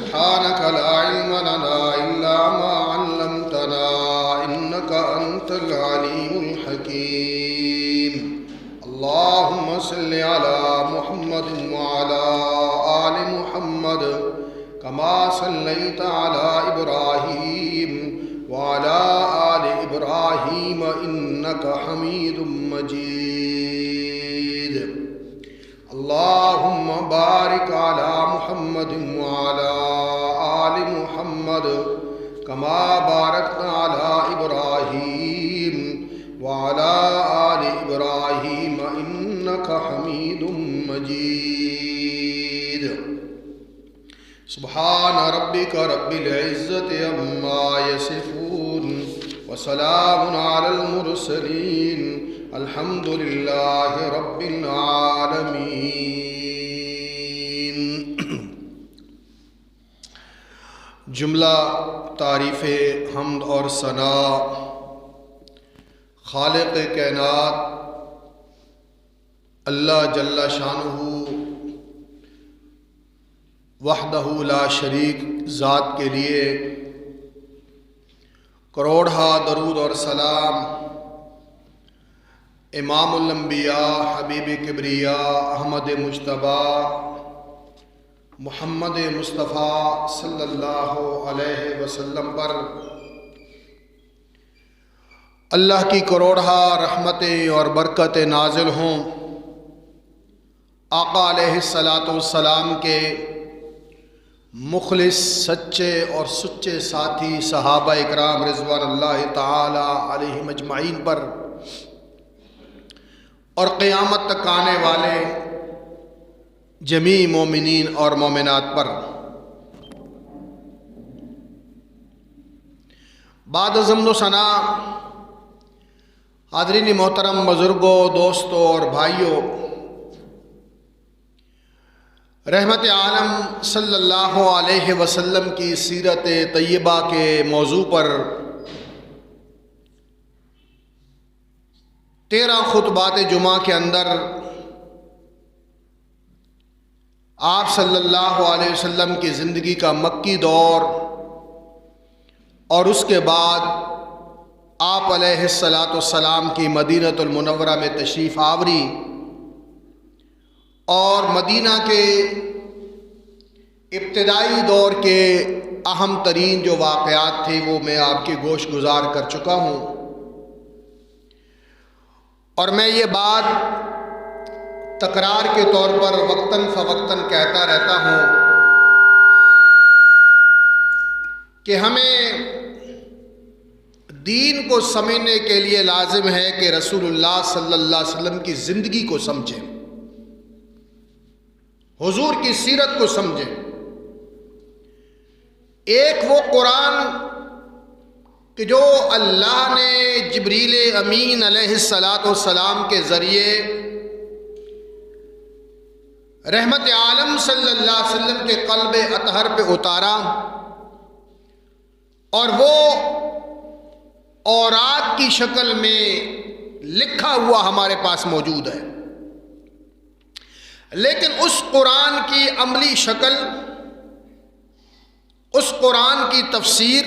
سبحانك لا علم لنا إلا ما علمتنا إنك أنت العليم الحكيم اللهم صل على محمد وعلى آل محمد كما صليت على إبراهيم وعلى آل إبراهيم إنك حميد مجيد اللهم بارك على محمد وعلى آل محمد كما باركت على إبراهيم وعلى آل إبراهيم إنك حميد مجيد سبحان ربك رب العزة عما يصفون وسلام على المرسلين الحمد لله رب العالمين۔ جملہ تعریف حمد اور ثنا خالق کائنات اللہ جل شانہ وحدہ لا شریک ذات کے لیے کروڑہا درود اور سلام امام الانبیاء حبیب کبریاء احمد مجتبیٰ محمد مصطفیٰ صلی اللہ علیہ وسلم پر اللہ کی کروڑہا رحمتیں اور برکتیں نازل ہوں۔ آقا علیہ السلام کے مخلص سچے اور سچے ساتھی صحابہ اکرام رضوان اللہ تعالی علیہم اجمعین پر اور قیامت تک آنے والے جمیع مومنین اور مومنات پر۔ بعد از حمد و ثنا حاضرین محترم، بزرگوں، دوستوں اور بھائیوں، رحمت عالم صلی اللہ علیہ وسلم کی سیرت طیبہ کے موضوع پر 13 خطبات جمعہ کے اندر آپ صلی اللہ علیہ وسلم کی زندگی کا مکی دور اور اس کے بعد آپ علیہ السلام کی مدینہ المنورہ میں تشریف آوری اور مدینہ کے ابتدائی دور کے اہم ترین جو واقعات تھے وہ میں آپ کی گوش گزار کر چکا ہوں، اور میں یہ بات تکرار کے طور پر وقتاً فوقتاً کہتا رہتا ہوں کہ ہمیں دین کو سمجھنے کے لیے لازم ہے کہ رسول اللہ صلی اللہ علیہ وسلم کی زندگی کو سمجھیں، حضور کی سیرت کو سمجھیں۔ ایک وہ قرآن کہ جو اللہ نے جبریل امین علیہ السلام کے ذریعے رحمت عالم صلی اللہ علیہ وسلم کے قلب اطہر پہ اتارا، اور وہ اورات کی شکل میں لکھا ہوا ہمارے پاس موجود ہے، لیکن اس قرآن کی عملی شکل، اس قرآن کی تفسیر،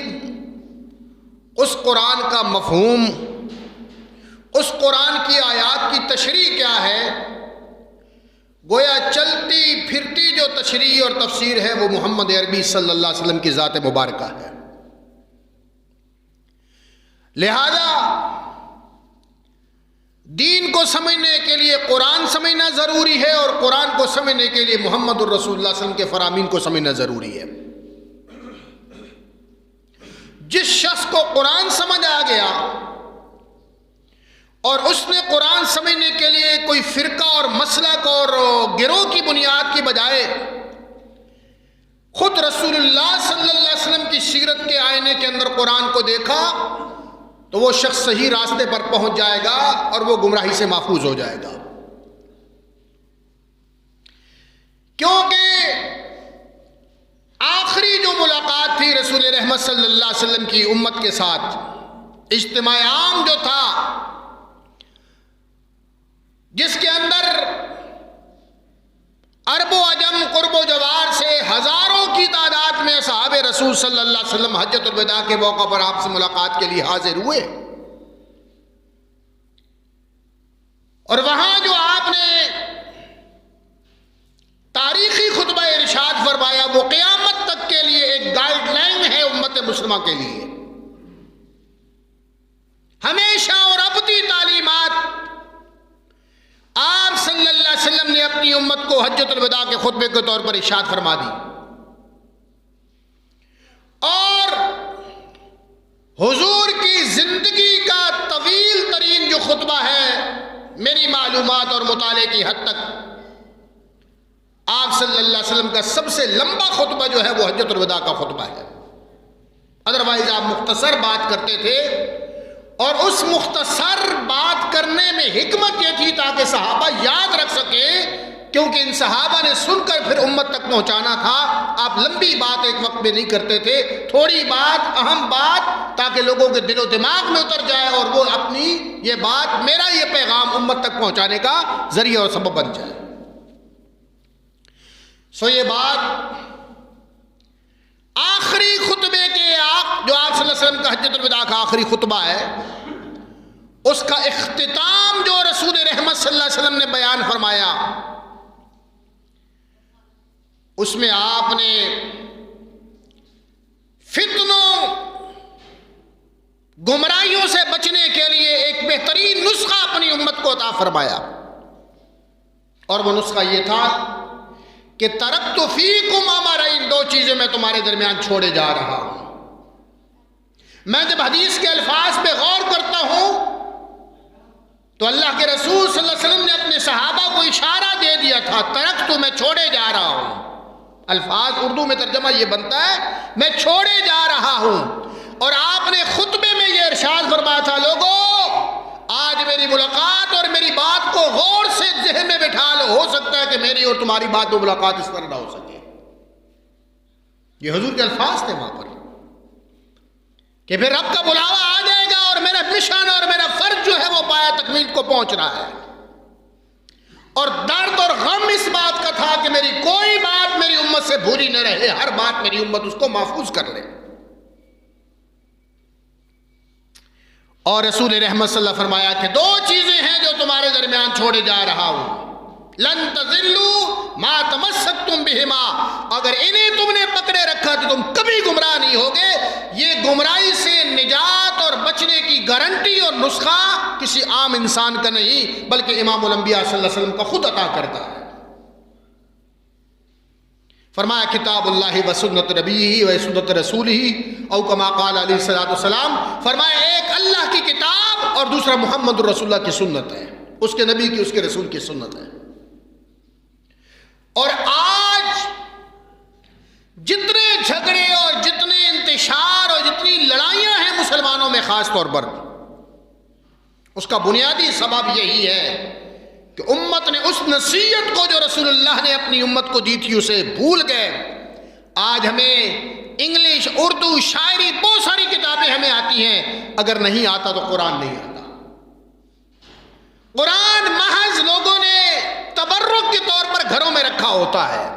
اس قرآن کا مفہوم، اس قرآن کی آیات کی تشریح کیا ہے، گویا چلتی پھرتی جو تشریح اور تفسیر ہے وہ محمد عربی صلی اللہ علیہ وسلم کی ذات مبارکہ ہے۔ لہذا دین کو سمجھنے کے لیے قرآن سمجھنا ضروری ہے، اور قرآن کو سمجھنے کے لیے محمد الرسول اللہ صلی اللہ علیہ وسلم کے فرامین کو سمجھنا ضروری ہے۔ جس شخص کو قرآن سمجھ آ گیا اور اس نے قرآن سمجھنے کے لیے کوئی فرقہ اور مسلک اور گروہ کی بنیاد کی بجائے خود رسول اللہ صلی اللہ علیہ وسلم کی سیرت کے آئینے کے اندر قرآن کو دیکھا تو وہ شخص صحیح راستے پر پہنچ جائے گا اور وہ گمراہی سے محفوظ ہو جائے گا، کیونکہ آخری جو ملاقات تھی رسول رحمت صلی اللہ علیہ وسلم کی امت کے ساتھ، اجتماع عام جو تھا جس کے اندر عرب و عجم قرب و جوار سے ہزاروں کی تعداد میں رسول صلی اللہ علیہ وسلم حجۃ الوداع کے موقع پر آپ سے ملاقات کے لیے حاضر ہوئے، اور وہاں جو آپ نے تاریخی خطبہ ارشاد فرمایا وہ قیامت تک کے لیے ایک گائیڈ لائن ہے امت مسلمہ کے لیے۔ ہمیشہ اور ابدی تعلیمات آپ صلی اللہ علیہ وسلم نے اپنی امت کو حجۃ الوداع کے خطبے کے طور پر ارشاد فرما دی، اور حضور کی زندگی کا طویل ترین جو خطبہ ہے میری معلومات اور مطالعے کی حد تک آپ صلی اللہ علیہ وسلم کا سب سے لمبا خطبہ جو ہے وہ حجۃ الوداع کا خطبہ ہے۔ ادروائز آپ مختصر بات کرتے تھے، اور اس مختصر بات کرنے میں حکمت یہ تھی تاکہ صحابہ یاد رکھ سکیں، کیونکہ ان صحابہ نے سن کر پھر امت تک پہنچانا تھا۔ آپ لمبی بات ایک وقت میں نہیں کرتے تھے، تھوڑی بات، اہم بات، تاکہ لوگوں کے دل و دماغ میں اتر جائے اور وہ اپنی یہ بات، میرا یہ پیغام امت تک پہنچانے کا ذریعہ اور سبب بن جائے۔ یہ بات آخری خطبے کے جو آپ صلی اللہ علیہ وسلم کا حجۃ الوداع کا آخری خطبہ ہے، اس کا اختتام جو رسول رحمت صلی اللہ علیہ وسلم نے بیان فرمایا، اس میں آپ نے فتنوں گمراہیوں سے بچنے کے لیے ایک بہترین نسخہ اپنی امت کو عطا فرمایا، اور وہ نسخہ یہ تھا کہ ترکت فیکم امرین، دو چیزیں میں تمہارے درمیان چھوڑے جا رہا ہوں۔ میں جب حدیث کے الفاظ پہ غور کرتا ہوں تو اللہ کے رسول صلی اللہ علیہ وسلم نے اپنے صحابہ کو اشارہ دے دیا تھا، ترکت میں چھوڑے جا رہا ہوں۔ الفاظ اردو میں ترجمہ یہ بنتا ہے میں چھوڑے جا رہا ہوں، اور آپ نے خطبے میں یہ ارشاد فرمایا تھا، لوگوں آج میری ملاقات اور میری بات کو غور سے ذہن میں بٹھا لو، ہو سکتا ہے کہ میری اور تمہاری بات و ملاقات اس طرح نہ ہو سکے۔ یہ حضور کے الفاظ تھے وہاں پر کہ پھر رب کا بلاوا آ جائے گا اور میرا مشن اور میرا فرض جو ہے وہ پایا تکمیل کو پہنچ رہا ہے، اور درد اور غم اس بات کا تھا کہ میری کوئی بات میری امت سے بھولی نہ رہے، ہر بات میری امت اس کو محفوظ کر لے۔ اور رسول رحمت صلی اللہ علیہ وسلم فرمایا کہ دو چیزیں ہیں جو تمہارے درمیان چھوڑے جا رہا ہوں، لن تضلوا ما تمسکتم بہما، اگر انہیں تم نے پکڑے رکھا تو تم کبھی گمراہ نہیں ہوگے۔ یہ گمراہی سے نجات اور بچنے کی گارنٹی اور نسخہ کسی عام انسان کا نہیں بلکہ امام الانبیاء صلی اللہ علیہ وسلم کا خود عطا کرتا ہے۔ فرمایا کتاب اللہ و سنت نبیہ و سنت رسولہ او کما قال علیہ الصلوۃ والسلام، فرمایا ایک اللہ کی کتاب اور دوسرا محمد رسول اللہ کی سنت ہے، اس کے نبی کی، اس کے رسول کی سنت ہے۔ اور آج جتنے جھگڑے اور جتنے انتشار اور جتنی لڑائیاں ہیں مسلمانوں میں خاص طور پر، اس کا بنیادی سبب یہی ہے کہ امت نے اس نصیحت کو جو رسول اللہ نے اپنی امت کو دی تھی اسے بھول گئے۔ آج ہمیں انگلش، اردو، شاعری، بہت ساری کتابیں ہمیں آتی ہیں، اگر نہیں آتا تو قرآن نہیں آتا۔ قرآن محض لوگوں نے تبرک کے طور پر گھروں میں رکھا ہوتا ہے،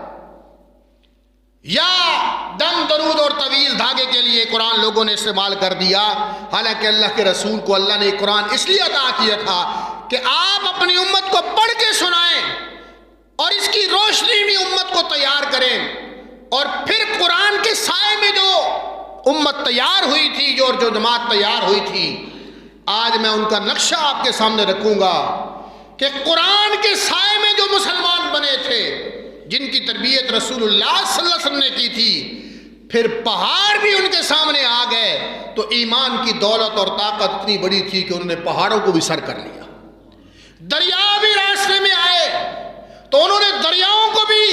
یا دم درود اور طویل دھاگے کے لیے قرآن لوگوں نے استعمال کر دیا، حالانکہ اللہ کے رسول کو اللہ نے قرآن اس لیے عطا کیا تھا کہ آپ اپنی امت کو پڑھ کے سنائیں اور اس کی روشنی میں امت کو تیار کریں، اور پھر قرآن کے سائے میں جو امت تیار ہوئی تھی، جو جماعت تیار ہوئی تھی، آج میں ان کا نقشہ آپ کے سامنے رکھوں گا کہ قرآن کے سائے میں جو مسلمان بنے تھے، جن کی تربیت رسول اللہ صلی اللہ علیہ وسلم نے کی تھی، پھر پہاڑ بھی ان کے سامنے آ گئے تو ایمان کی دولت اور طاقت اتنی بڑی تھی کہ انہوں نے پہاڑوں کو بھی سر کر لیا۔ دریا بھی راستے میں آئے تو انہوں نے دریاؤں کو بھی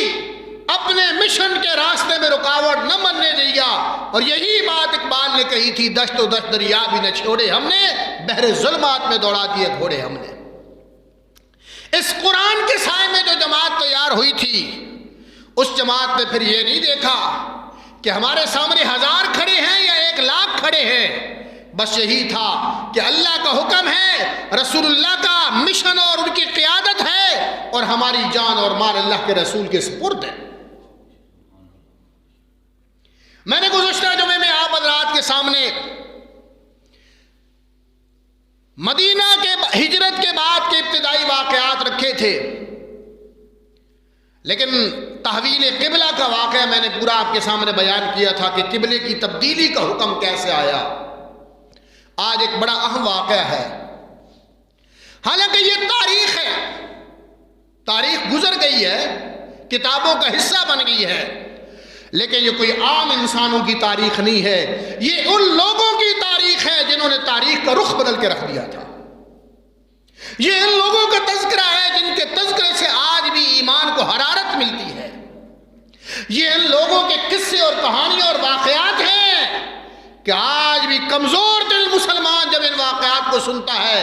اپنے مشن کے راستے میں رکاوٹ نہ بننے دیا، اور یہی بات اقبال نے کہی تھی، دشت و دشت دریا بھی نہ چھوڑے ہم نے، بحر ظلمات میں دوڑا دیے گھوڑے ہم نے۔ اس قرآن کے سائے میں جو جماعت تیار ہوئی تھی، اس جماعت نے پھر یہ نہیں دیکھا کہ ہمارے سامنے 1000 کھڑے ہیں یا 1,00,000 کھڑے ہیں، بس یہی تھا کہ اللہ کا حکم ہے، رسول اللہ کا مشن اور ان کی قیادت ہے، اور ہماری جان اور مال اللہ کے رسول کے سپرد ہے۔ میں نے گزشتہ سامنے مدینہ کے ہجرت کے بعد کے ابتدائی واقعات رکھے تھے، لیکن تحویل قبلہ کا واقعہ میں نے پورا آپ کے سامنے بیان کیا تھا کہ قبلے کی تبدیلی کا حکم کیسے آیا۔ آج ایک بڑا اہم واقعہ ہے، حالانکہ یہ تاریخ ہے، تاریخ گزر گئی ہے، کتابوں کا حصہ بن گئی ہے، لیکن یہ کوئی عام انسانوں کی تاریخ نہیں ہے، یہ ان لوگوں کی تاریخ ہے جنہوں نے تاریخ کا رخ بدل کے رکھ دیا تھا۔ یہ ان لوگوں کا تذکرہ ہے جن کے تذکرے سے آج بھی ایمان کو حرارت ملتی ہے۔ یہ ان لوگوں کے قصے اور کہانیاں اور واقعات ہیں کہ آج بھی کمزور دل مسلمان جب ان واقعات کو سنتا ہے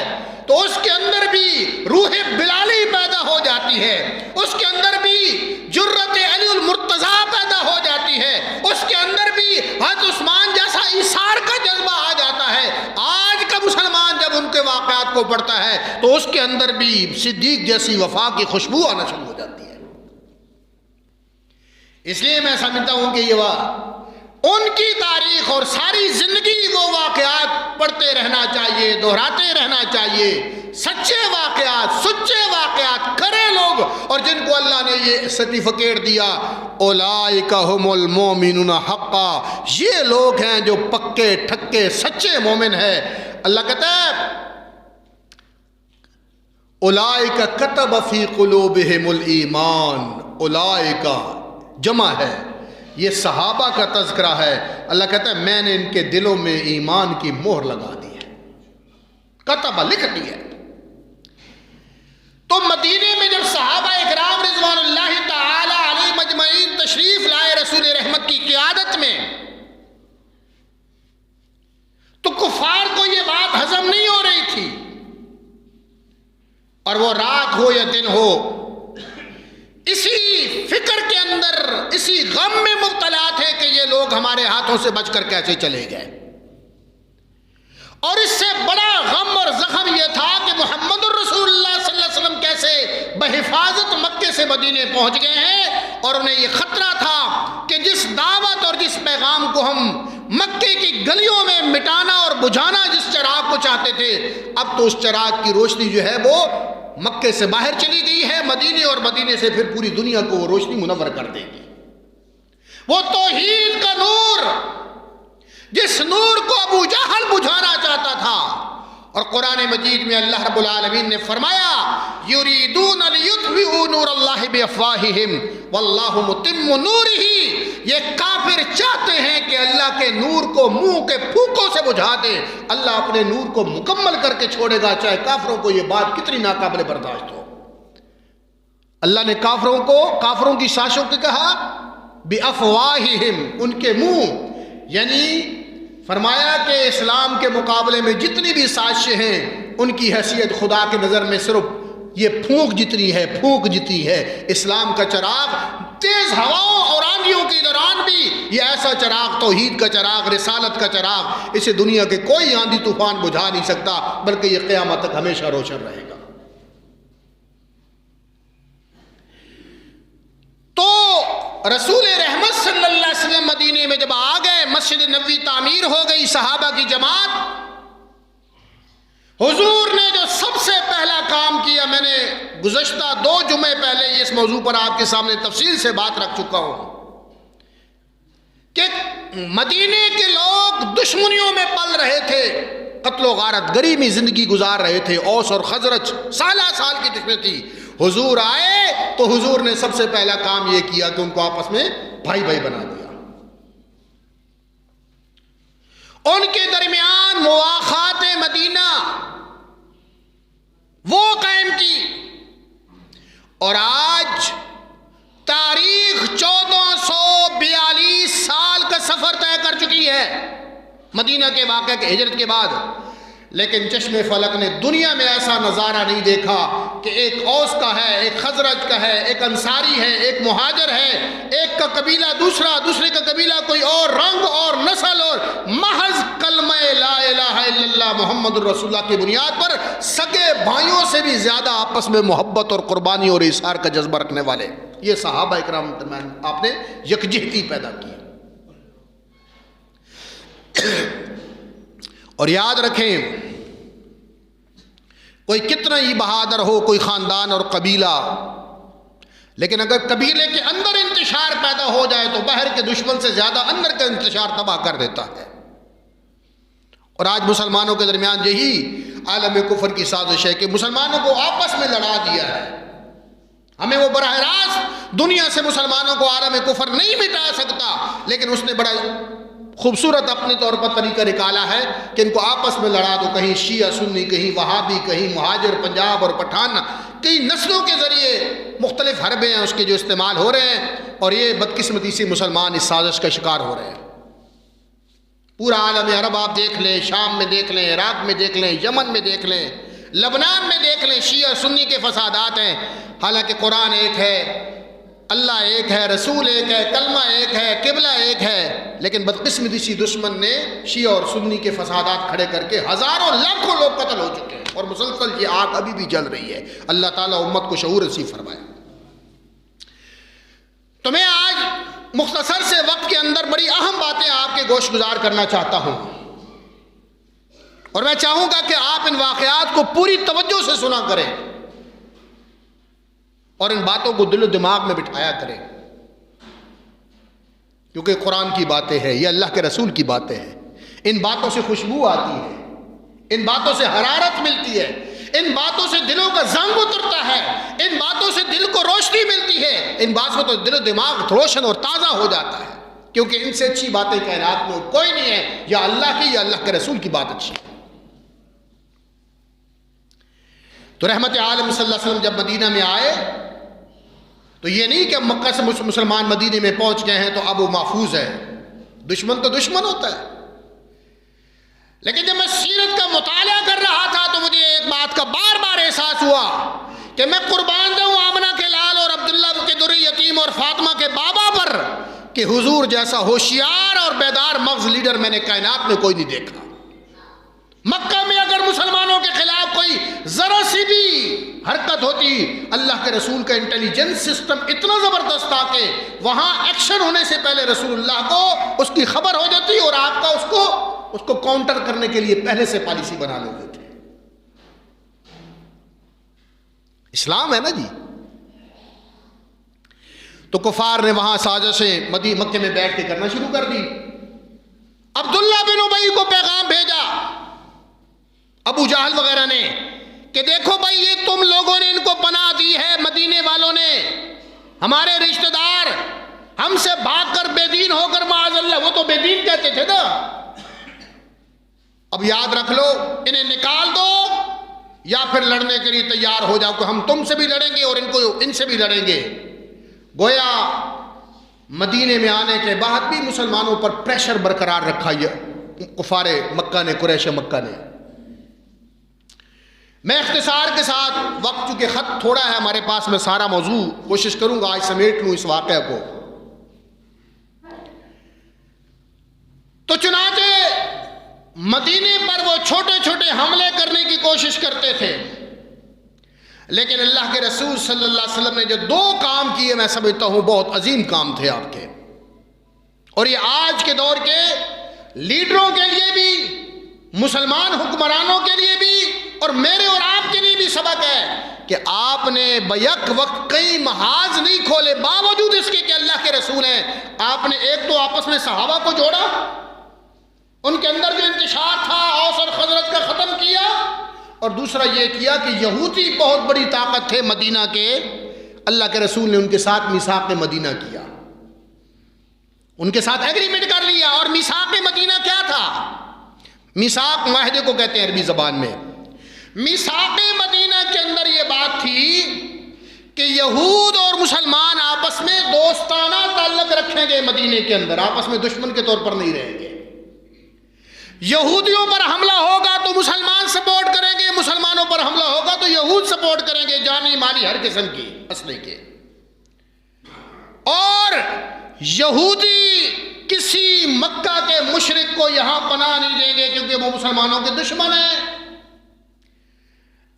تو اس کے اندر بھی روح بلالی پیدا ہو جاتی ہے، اس کے اندر بھی جرت علی المرتضیٰ پیدا ہو جاتی ہے، اس کے اندر بھی حضرت عثمان جیسا ایثار کا جذبہ آ جاتا ہے۔ آج کا مسلمان جب ان کے واقعات کو پڑھتا ہے تو اس کے اندر بھی صدیق جیسی وفا کی خوشبو آنا شروع ہو جاتی ہے۔ اس لیے میں سمجھتا ہوں کہ یہ ان کی تاریخ اور ساری زندگی وہ واقعات پڑھتے رہنا چاہیے، دہراتے رہنا چاہیے، سچے واقعات، سچے واقعات کرے لوگ، اور جن کو اللہ نے یہ سرٹیفکیٹ دیا اولئک ھم المؤمنون حقا، یہ لوگ ہیں جو پکے ٹھکے سچے مومن ہیں۔ اللہ کہتا ہے اولئک کتب فی قلوبہم الایمان، اولئک جمع ہے، یہ صحابہ کا تذکرہ ہے۔ اللہ کہتا ہے میں نے ان کے دلوں میں ایمان کی مہر لگا دی ہے، کتبہ لکھ دی ہے۔ تو مدینے میں جب صحابہ اکرام رضوان اللہ تعالی علیہ مجمعین تشریف لائے رسول رحمت کی قیادت میں، تو کفار کو یہ بات ہضم نہیں ہو رہی تھی، اور وہ رات ہو یا دن ہو اسی فکر کے اندر، اسی غم میں مبتلا تھے کہ یہ لوگ ہمارے ہاتھوں سے بچ کر کیسے چلے گئے۔ اور اس سے بڑا غم اور زخم یہ تھا کہ محمد الرسول اللہ صلی اللہ علیہ وسلم کیسے بحفاظت مکے سے مدینے پہنچ گئے ہیں، اور انہیں یہ خطرہ تھا کہ جس دعوت اور جس پیغام کو ہم مکے کی گلیوں میں مٹانا اور بجھانا جس چراغ کو چاہتے تھے، اب تو اس چراغ کی روشنی جو ہے وہ مکے سے باہر چلی گئی ہے مدینے، اور مدینے سے پھر پوری دنیا کو وہ روشنی منور کر دے گی۔ وہ توحید کا نور، جس نور کو ابو جہل بجھانا چاہتا تھا، اور قرآن مجید میں اللہ رب العالمین نے فرمایا یریدون لیطفئوا نور اللہ بافواہہم واللہ متم نورہ، یہ کافر چاہتے ہیں کہ اللہ کے نور کو منہ کے پھونکوں سے بجھا دے، اللہ اپنے نور کو مکمل کر کے چھوڑے گا، چاہے کافروں کو یہ بات کتنی ناقابل برداشت ہو۔ اللہ نے کافروں کی سازشوں کو کہا بافواہہم، ان کے منہ، یعنی فرمایا کہ اسلام کے مقابلے میں جتنی بھی سازشیں ہیں ان کی حیثیت خدا کے نظر میں صرف یہ پھونک جتنی ہے۔ اسلام کا چراغ تیز ہواؤں اور آندھیوں کے دوران بھی یہ ایسا چراغ، توحید کا چراغ، رسالت کا چراغ، اسے دنیا کے کوئی آندھی طوفان بجھا نہیں سکتا، بلکہ یہ قیامت تک ہمیشہ روشن رہے گا۔ تو رسول رحمت صلی اللہ علیہ وسلم مدینے میں جب آ گئے، مسجد نبوی تعمیر ہو گئی، صحابہ کی جماعت، حضور نے جو سب سے پہلا کام کیا، میں نے گزشتہ 2 جمعے پہلے اس موضوع پر آپ کے سامنے تفصیل سے بات رکھ چکا ہوں کہ مدینے کے لوگ دشمنیوں میں پل رہے تھے، قتل و غارت، گریمی زندگی گزار رہے تھے، اوس اور خزرج سالہ سال کی دشمنی تھی۔ حضور آئے تو حضور نے سب سے پہلا کام یہ کیا کہ ان کو آپس میں بھائی بھائی بنا دیا، ان کے درمیان مواخات مدینہ وہ قائم کی، اور آج تاریخ 1442 سال کا سفر طے کر چکی ہے مدینہ کے واقعے کے ہجرت کے بعد، لیکن چشم فلک نے دنیا میں ایسا نظارہ نہیں دیکھا کہ ایک اوس کا ہے، ایک خزرج کا ہے، ایک انصاری ہے، ایک مہاجر ہے، ایک کا قبیلہ دوسرے کا قبیلہ کوئی اور، رنگ اور نسل، اور محض کلمہ لا الہ الا اللہ محمد الرسول اللہ کی بنیاد پر سگے بھائیوں سے بھی زیادہ آپس میں محبت اور قربانی اور ایثار کا جذبہ رکھنے والے، یہ صحابہ اکرام درمیان آپ نے یکجہتی پیدا کی۔ اور یاد رکھیں، کوئی کتنا ہی بہادر ہو، کوئی خاندان اور قبیلہ، لیکن اگر قبیلے کے اندر انتشار پیدا ہو جائے تو باہر کے دشمن سے زیادہ اندر کا انتشار تباہ کر دیتا ہے۔ اور آج مسلمانوں کے درمیان یہی عالم کفر کی سازش ہے کہ مسلمانوں کو آپس میں لڑا دیا ہے۔ ہمیں وہ براہ راست دنیا سے مسلمانوں کو عالم کفر نہیں مٹا سکتا، لیکن اس نے بڑا خوبصورت اپنے طور پر طریقہ نکالا ہے کہ ان کو آپس میں لڑا دو، کہیں شیعہ سنی، کہیں وہابی، کہیں مہاجر پنجاب اور پٹھان، کئی نسلوں کے ذریعے مختلف حربے ہیں اس کے جو استعمال ہو رہے ہیں، اور یہ بدقسمتی سے مسلمان اس سازش کا شکار ہو رہے ہیں۔ پورا عالم عرب آپ دیکھ لیں، شام میں دیکھ لیں، عراق میں دیکھ لیں، یمن میں دیکھ لیں، لبنان میں دیکھ لیں، شیعہ سنی کے فسادات ہیں۔ حالانکہ قرآن ایک ہے، اللہ ایک ہے، رسول ایک ہے، کلمہ ایک ہے، قبلہ ایک ہے، لیکن بدقسمتی سی دشمن نے شیعہ اور سنی کے فسادات کھڑے کر کے ہزاروں لاکھوں لوگ قتل ہو چکے ہیں، اور مسلسل یہ آگ ابھی بھی جل رہی ہے۔ اللہ تعالیٰ امت کو شعور نصیب فرمائے۔ تو میں آج مختصر سے وقت کے اندر بڑی اہم باتیں آپ کے گوش گزار کرنا چاہتا ہوں، اور میں چاہوں گا کہ آپ ان واقعات کو پوری توجہ سے سنا کریں اور ان باتوں کو دل و دماغ میں بٹھایا کریں، کیونکہ قرآن کی باتیں ہیں، یہ اللہ کے رسول کی باتیں ہیں۔ ان باتوں سے خوشبو آتی ہے، ان باتوں سے حرارت ملتی ہے، ان باتوں سے دلوں کا زنگ اترتا ہے، ان باتوں سے دل کو روشنی ملتی ہے، ان باتوں سے دل و دماغ روشن اور تازہ ہو جاتا ہے، کیونکہ ان سے اچھی باتیں کائنات میں کوئی نہیں ہے، یا اللہ کی یا اللہ کے رسول کی بات اچھی ہے۔ تو رحمت عالم صلی اللہ علیہ وسلم جب مدینہ میں آئے تو یہ نہیں کہ مکہ سے مسلمان مدینے میں پہنچ گئے ہیں تو اب وہ محفوظ ہے، دشمن تو دشمن ہوتا ہے۔ لیکن جب میں سیرت کا مطالعہ کر رہا تھا تو مجھے ایک بات کا بار بار احساس ہوا کہ میں قربان دوں آمنہ کے لال اور عبداللہ کے دری یتیم اور فاطمہ کے بابا پر کہ حضور جیسا ہوشیار اور بیدار مغز لیڈر میں نے کائنات میں کوئی نہیں دیکھا۔ مکہ میں اگر مسلمانوں کے خلاف کوئی ذرا سی بھی حرکت ہوتی، اللہ کے رسول کا انٹیلیجنس سسٹم اتنا زبردست تھا کہ وہاں ایکشن ہونے سے پہلے رسول اللہ کو اس کی خبر ہو جاتی، اور آپ کا اس کو کاؤنٹر کرنے کے لیے پہلے سے پالیسی بنا لیتے تھے۔ اسلام ہے نا جی۔ تو کفار نے وہاں سازشیں مکے میں بیٹھ کے کرنا شروع کر دی۔ عبداللہ بن ابی کو پیغام بھیجا ابو جہل وغیرہ نے کہ دیکھو بھائی، یہ تم لوگوں نے ان کو پناہ دی ہے، مدینے والوں نے، ہمارے رشتہ دار ہم سے بھاگ کر بے دین ہو کر، معاذ اللہ، وہ تو بے دین کہتے تھے نا، اب یاد رکھ لو، انہیں نکال دو یا پھر لڑنے کے لیے تیار ہو جاؤ کہ ہم تم سے بھی لڑیں گے اور ان سے بھی لڑیں گے۔ گویا مدینے میں آنے کے بعد بھی مسلمانوں پر پریشر برقرار رکھا یہ کفار مکہ نے، قریش مکہ نے۔ میں اختصار کے ساتھ، وقت چونکہ خط تھوڑا ہے ہمارے پاس، میں سارا موضوع کوشش کروں گا آج سمیٹ لوں اس واقعہ کو۔ تو چنانچہ مدینے پر وہ چھوٹے چھوٹے حملے کرنے کی کوشش کرتے تھے، لیکن اللہ کے رسول صلی اللہ علیہ وسلم نے جو دو کام کیے میں سمجھتا ہوں بہت عظیم کام تھے آپ کے، اور یہ آج کے دور کے لیڈروں کے لیے بھی، مسلمان حکمرانوں کے لیے بھی، اور میرے اور آپ کے لیے بھی سبق ہے کہ آپ نے بیک وقت کئی محاذ نہیں کھولے، باوجود اس کے کہ اللہ کے رسول ہیں۔ آپ نے ایک تو آپس میں صحابہ کو جوڑا، ان کے اندر جو انتشار تھا اوس اور خزرج کا ختم کیا، اور دوسرا یہ کیا کہ یہودی بہت بڑی طاقت تھے مدینہ کے، اللہ کے رسول نے ان کے ساتھ میثاق مدینہ کیا، ان کے ساتھ ایگریمنٹ کر لیا۔ اور میثاق مدینہ کیا تھا؟ میثاق معاہدے کو کہتے ہیں عربی زبان میں۔ میثاق مدینہ کے اندر یہ بات تھی کہ یہود اور مسلمان آپس میں دوستانہ تعلق رکھیں گے، مدینے کے اندر آپس میں دشمن کے طور پر نہیں رہیں گے۔ یہودیوں پر حملہ ہوگا تو مسلمان سپورٹ کریں گے، مسلمانوں پر حملہ ہوگا تو یہود سپورٹ کریں گے، جانی مالی ہر قسم کی اسلحے کے۔ اور یہودی کسی مکہ کے مشرک کو یہاں پناہ نہیں دیں گے کیونکہ وہ مسلمانوں کے دشمن ہیں۔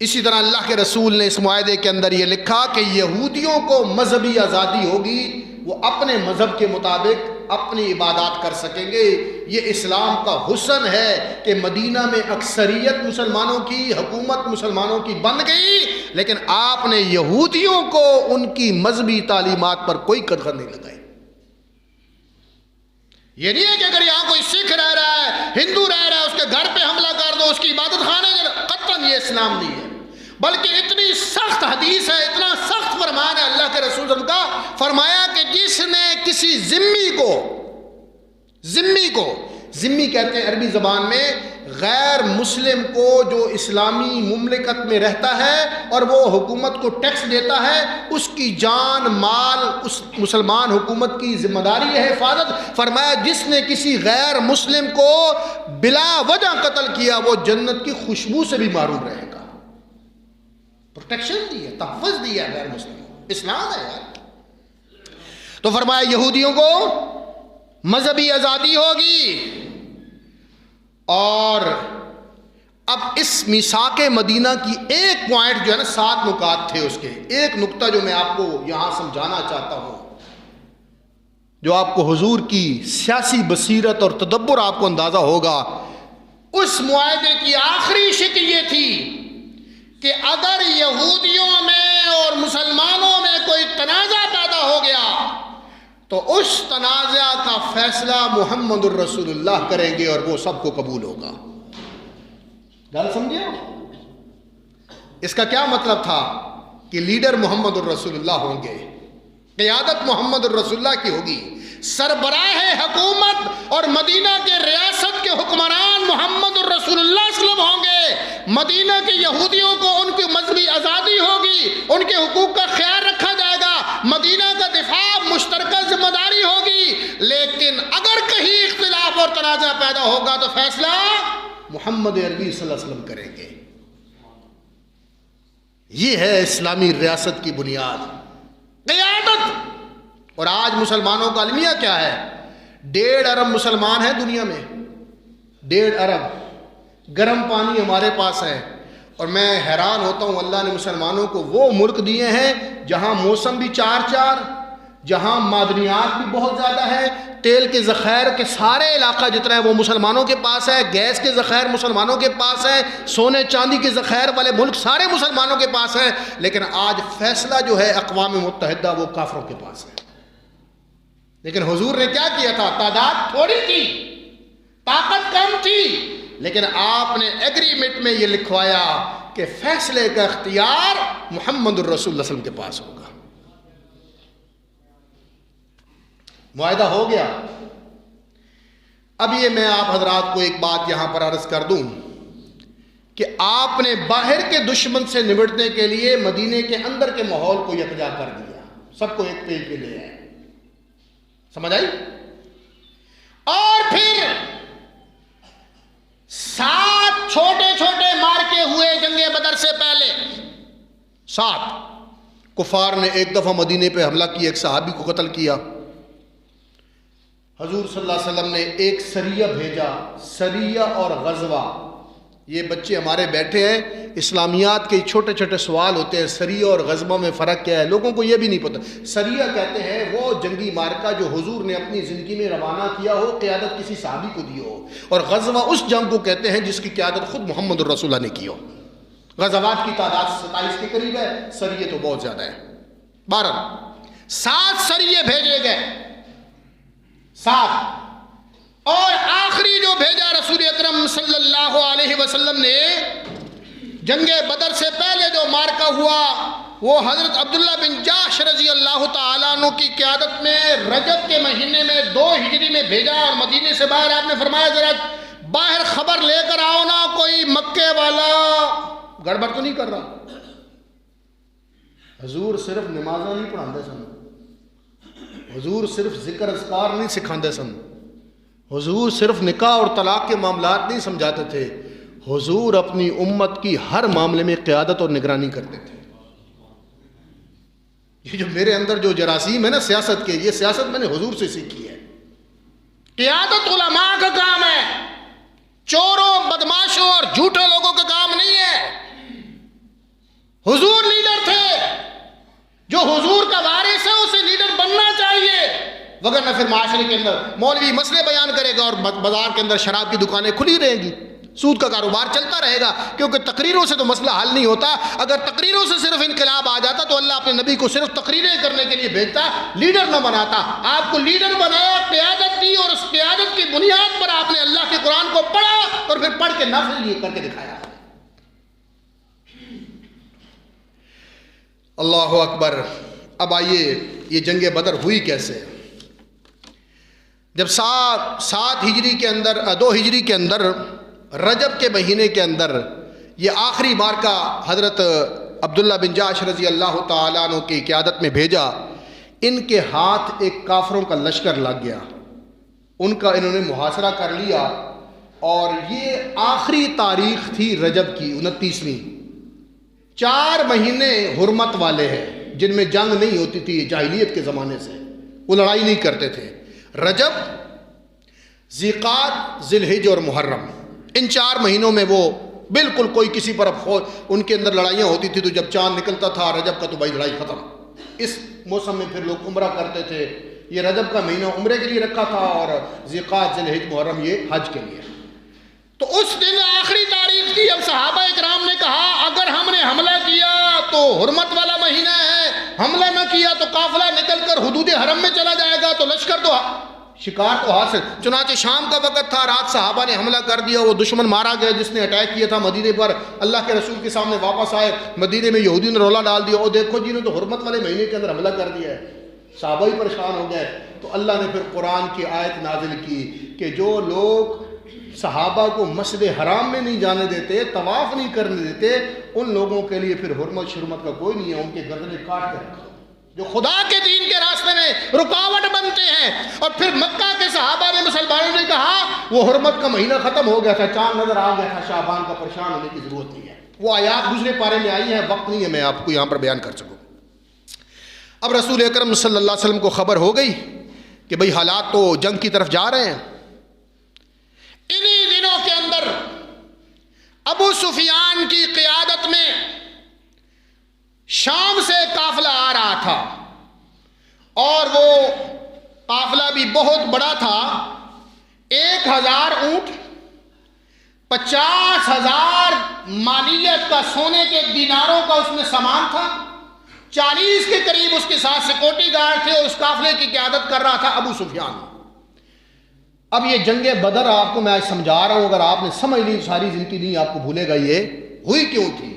اسی طرح اللہ کے رسول نے اس معاہدے کے اندر یہ لکھا کہ یہودیوں کو مذہبی آزادی ہوگی، وہ اپنے مذہب کے مطابق اپنی عبادات کر سکیں گے۔ یہ اسلام کا حسن ہے کہ مدینہ میں اکثریت مسلمانوں کی، حکومت مسلمانوں کی بن گئی، لیکن آپ نے یہودیوں کو ان کی مذہبی تعلیمات پر کوئی قدغن نہیں لگائی۔ یہ نہیں ہے کہ اگر یہاں کوئی سکھ رہ رہا ہے، ہندو رہ رہا ہے، اس کے گھر پہ حملہ کر دو، اس کی عبادت خانے، قطعاً یہ اسلام نہیں ہے۔ بلکہ اتنی سخت حدیث ہے، اتنا سخت فرمان ہے اللہ کے رسول صلی اللہ علیہ وسلم کا، فرمایا کہ جس نے کسی ذمی کو ذمی کہتے ہیں عربی زبان میں غیر مسلم کو جو اسلامی مملکت میں رہتا ہے اور وہ حکومت کو ٹیکس دیتا ہے، اس کی جان مال اس مسلمان حکومت کی ذمہ داری ہے حفاظت۔ فرمایا جس نے کسی غیر مسلم کو بلا وجہ قتل کیا وہ جنت کی خوشبو سے بھی محروم رہے گا۔ پروٹیکشن دی ہے، تحفظ دی ہے غیر مسلم کو، اسلام ہے یار۔ تو فرمایا یہودیوں کو مذہبی آزادی ہوگی، اور اب اس میثاق مدینہ کی ایک پوائنٹ جو ہے نا، 7 نکات تھے اس کے، ایک نقطہ جو میں آپ کو یہاں سمجھانا چاہتا ہوں، جو آپ کو حضور کی سیاسی بصیرت اور تدبر آپ کو اندازہ ہوگا۔ اس معاہدے کی آخری شکل یہ تھی کہ اگر یہودیوں میں اور مسلمانوں میں کوئی تنازع پیدا ہو گیا تو اس تنازع کا فیصلہ محمد الرسول اللہ کریں گے اور وہ سب کو قبول ہوگا۔ گل سمجھے؟ اس کا کیا مطلب تھا کہ لیڈر محمد الرسول اللہ ہوں گے، قیادت محمد الرسول اللہ کی ہوگی، سربراہ حکومت اور مدینہ کے ریاست کے حکمران محمد الرسول اللہ صلی اللہ علیہ وسلم ہوں گے۔ مدینہ کے یہودیوں کو ان کی مذہبی آزادی ہوگی، ان کے حقوق کا خیال رکھا جائے گا، مدینہ کا دفاع مشترکہ ذمہ داری ہوگی، لیکن اگر کہیں اختلاف اور تنازع پیدا ہوگا تو فیصلہ محمد عربی صلی اللہ علیہ وسلم کریں گے۔ یہ ہے اسلامی ریاست کی بنیاد، قیادت۔ اور آج مسلمانوں کا المیہ کیا ہے؟ 1.5 ارب مسلمان ہیں دنیا میں، 1.5 ارب۔ گرم پانی ہمارے پاس ہے، اور میں حیران ہوتا ہوں اللہ نے مسلمانوں کو وہ ملک دیے ہیں جہاں موسم بھی 4 جہاں معدنیات بھی بہت زیادہ ہے، تیل کے ذخائر کے سارے علاقہ جتنا ہے وہ مسلمانوں کے پاس ہے، گیس کے ذخائر مسلمانوں کے پاس ہے، سونے چاندی کے ذخائر والے ملک سارے مسلمانوں کے پاس ہیں، لیکن آج فیصلہ جو ہے اقوام متحدہ وہ کافروں کے پاس ہے۔ لیکن حضور نے کیا کیا تھا؟ تعداد تھوڑی تھی، طاقت کم تھی، لیکن آپ نے ایگریمنٹ میں یہ لکھوایا کہ فیصلے کا اختیار محمد الرسول اللہ صلی اللہ علیہ وسلم کے پاس ہوگا۔ معاہدہ ہو گیا۔ اب یہ میں آپ حضرات کو ایک بات یہاں پر عرض کر دوں کہ آپ نے باہر کے دشمن سے نمٹنے کے لیے مدینے کے اندر کے ماحول کو یکجا کر دیا، سب کو ایک پیج پہ لے آئے، سمجھ آئی؟ اور پھر 7 چھوٹے چھوٹے مارکے ہوئے جنگ بدر سے پہلے، 7 کفار نے ایک دفعہ مدینے پہ حملہ کیا، ایک صحابی کو قتل کیا۔ حضور صلی اللہ علیہ وسلم نے ایک سریہ بھیجا، سریہ اور غزوہ۔ یہ بچے ہمارے بیٹھے ہیں، اسلامیات کے چھوٹے چھوٹے سوال ہوتے ہیں، سریہ اور غزوہ میں فرق کیا ہے، لوگوں کو یہ بھی نہیں پتہ۔ سریہ کہتے ہیں وہ جنگی مارکہ جو حضور نے اپنی زندگی میں روانہ کیا ہو، قیادت کسی صحابی کو دی ہو، اور غزوہ اس جنگ کو کہتے ہیں جس کی قیادت خود محمد الرسول اللہ نے کی ہو۔ غزوات کی تعداد 27 کے قریب ہے، سریہ تو بہت زیادہ ہے۔ 7 سریہ بھیجے گئے، 7، اور آخری جو بھیجا رسول اکرم صلی اللہ علیہ وسلم نے جنگ بدر سے پہلے جو مارکہ ہوا وہ حضرت عبداللہ بن جاش رضی اللہ تعالیٰ عنہ کی قیادت میں رجب کے مہینے میں 2 ہجری میں بھیجا، اور مدینے سے باہر آپ نے فرمایا ذرا باہر خبر لے کر آؤ نا، کوئی مکے والا گڑبڑ تو نہیں کر رہا۔ حضور صرف نمازاں نہیں پڑھاندے سن، حضور صرف ذکر اذکار نہیں سکھاندے سن، حضور صرف نکاح اور طلاق کے معاملات نہیں سمجھاتے تھے، حضور اپنی امت کی ہر معاملے میں قیادت اور نگرانی کرتے تھے۔ یہ جو میرے اندر جو جراثیم ہے نا سیاست کے، یہ سیاست میں نے حضور سے سیکھی ہے۔ قیادت علماء کا کام ہے، چوروں، بدماشوں اور جھوٹے لوگوں کا کام نہیں ہے۔ حضور لیڈر تھے، جو حضور کا وارث ہے اسے لیڈر بننا چاہیے، وگرنہ پھر معاشرے کے اندر مولوی مسئلے بیان کرے گا اور بازار کے اندر شراب کی دکانیں کھلی رہیں گی، سود کا کاروبار چلتا رہے گا، کیونکہ تقریروں سے تو مسئلہ حل نہیں ہوتا۔ اگر تقریروں سے صرف انقلاب آ جاتا تو اللہ اپنے نبی کو صرف تقریریں کرنے کے لیے بھیجتا، لیڈر نہ بناتا۔ آپ کو لیڈر بنایا، قیادت دی، اور اس قیادت کی بنیاد پر آپ نے اللہ کے قرآن کو پڑھا اور پھر پڑھ کے نافذ کر کے دکھایا۔ اللہ اکبر۔ اب آئیے یہ جنگ بدر ہوئی کیسے؟ جب 7 ہجری کے اندر 2 ہجری کے اندر رجب کے مہینے کے اندر یہ آخری مارکہ حضرت عبداللہ بن جاش رضی اللہ تعالیٰ عنہ کی قیادت میں بھیجا، ان کے ہاتھ ایک کافروں کا لشکر لگ گیا، انہوں نے محاصرہ کر لیا، اور یہ آخری تاریخ تھی رجب کی 29ویں۔ 4 مہینے حرمت والے ہیں جن میں جنگ نہیں ہوتی تھی جاہلیت کے زمانے سے، وہ لڑائی نہیں کرتے تھے۔ رجب، ذیقعد، ذی الحجہ اور محرم، ان 4 مہینوں میں وہ بالکل کوئی کسی پر ان کے اندر لڑائیاں ہوتی تھی، تو جب چاند نکلتا تھا رجب کا تو بھائی لڑائی ختم۔ اس موسم میں پھر لوگ عمرہ کرتے تھے۔ یہ رجب کا مہینہ عمرے کے لیے رکھا تھا، اور ذیقعد، ذی الحجہ، محرم یہ حج کے لیے۔ تو اس دن آخری تاریخ تھی۔ اب صحابہ اکرام نے کہا اگر ہم نے حملہ کیا تو حرمت والا مہینہ ہے، حملہ نہ کیا تو قافلہ نکل کر حدود حرم میں چلا جائے گا، تو لشکر تو شکار تو حاصل۔ چنانچہ شام کا وقت تھا، رات صحابہ نے حملہ کر دیا، وہ دشمن مارا گیا جس نے اٹیک کیا تھا مدینے پر۔ اللہ کے رسول کے سامنے واپس آئے، مدینے میں یہودی نے رولا ڈال دیا، اور دیکھو جی نے تو حرمت والے مہینے کے اندر حملہ کر دیا ہے۔ صحابہ ہی پریشان ہو گئے۔ تو اللہ نے پھر قرآن کی آیت نازل کی کہ جو لوگ صحابہ کو مسجد حرام میں نہیں جانے دیتے، طواف نہیں کرنے دیتے، ان لوگوں کے لیے پھر حرمت شرمت کا کوئی نہیں ہے، ان کے گردنیں کاٹ کے رکھو جو خدا کے دین کے راستے میں رکاوٹ بنتے ہیں۔ اور پھر مکہ کے صحابہ نے، مسلمانوں نے کہا وہ حرمت کا مہینہ ختم ہو گیا تھا، چاند نظر آ گیا تھا شعبان کا، پریشان ہونے کی ضرورت نہیں ہے۔ وہ آیات دوسرے پارے میں آئی ہیں، وقت نہیں ہے میں آپ کو یہاں پر بیان کر سکوں۔ اب رسول اکرم صلی اللہ علیہ وسلم کو خبر ہو گئی کہ بھئی حالات تو جنگ کی طرف جا رہے ہیں۔ انہی دنوں کے اندر ابو سفیان کی قیادت میں شام سے قافلہ آ رہا تھا، اور وہ قافلہ بھی بہت بڑا تھا۔ 1000 اونٹ، 50,000 مالیت کا سونے کے دیناروں کا اس میں سامان تھا، 40 کے قریب اس کے ساتھ سیکورٹی گارڈ تھے، اور اس قافلے کی قیادت کر رہا تھا ابو سفیان۔ اب یہ جنگ بدر آپ کو میں آج سمجھا رہا ہوں، اگر آپ نے سمجھ لی ساری زندگی نہیں آپ کو بھولے گا۔ یہ ہوئی کیوں تھی؟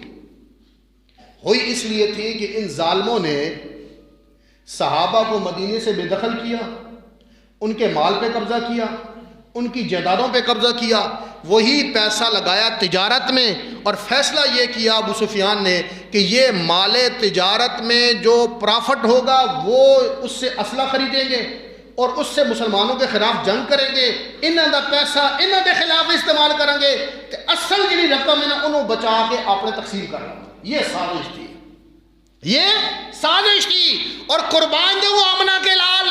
ہوئی اس لیے تھی کہ ان ظالموں نے صحابہ کو مدینے سے بے دخل کیا، ان کے مال پہ قبضہ کیا، ان کی جائیدادوں پہ قبضہ کیا، وہی پیسہ لگایا تجارت میں، اور فیصلہ یہ کیا ابو سفیان نے کہ یہ مال تجارت میں جو پرافٹ ہوگا وہ اس سے اسلحہ خریدیں گے اور اس سے مسلمانوں کے خلاف جنگ کریں گے، انہاں دا پیسہ انہاں دے خلاف استعمال کریں گے، کہ اصل جی رقم ہے انہوں بچا کے اپنے تقسیم کر رہا۔ یہ سازش تھی، یہ سازش تھی۔ اور قربان جو وہ آمنہ کے لال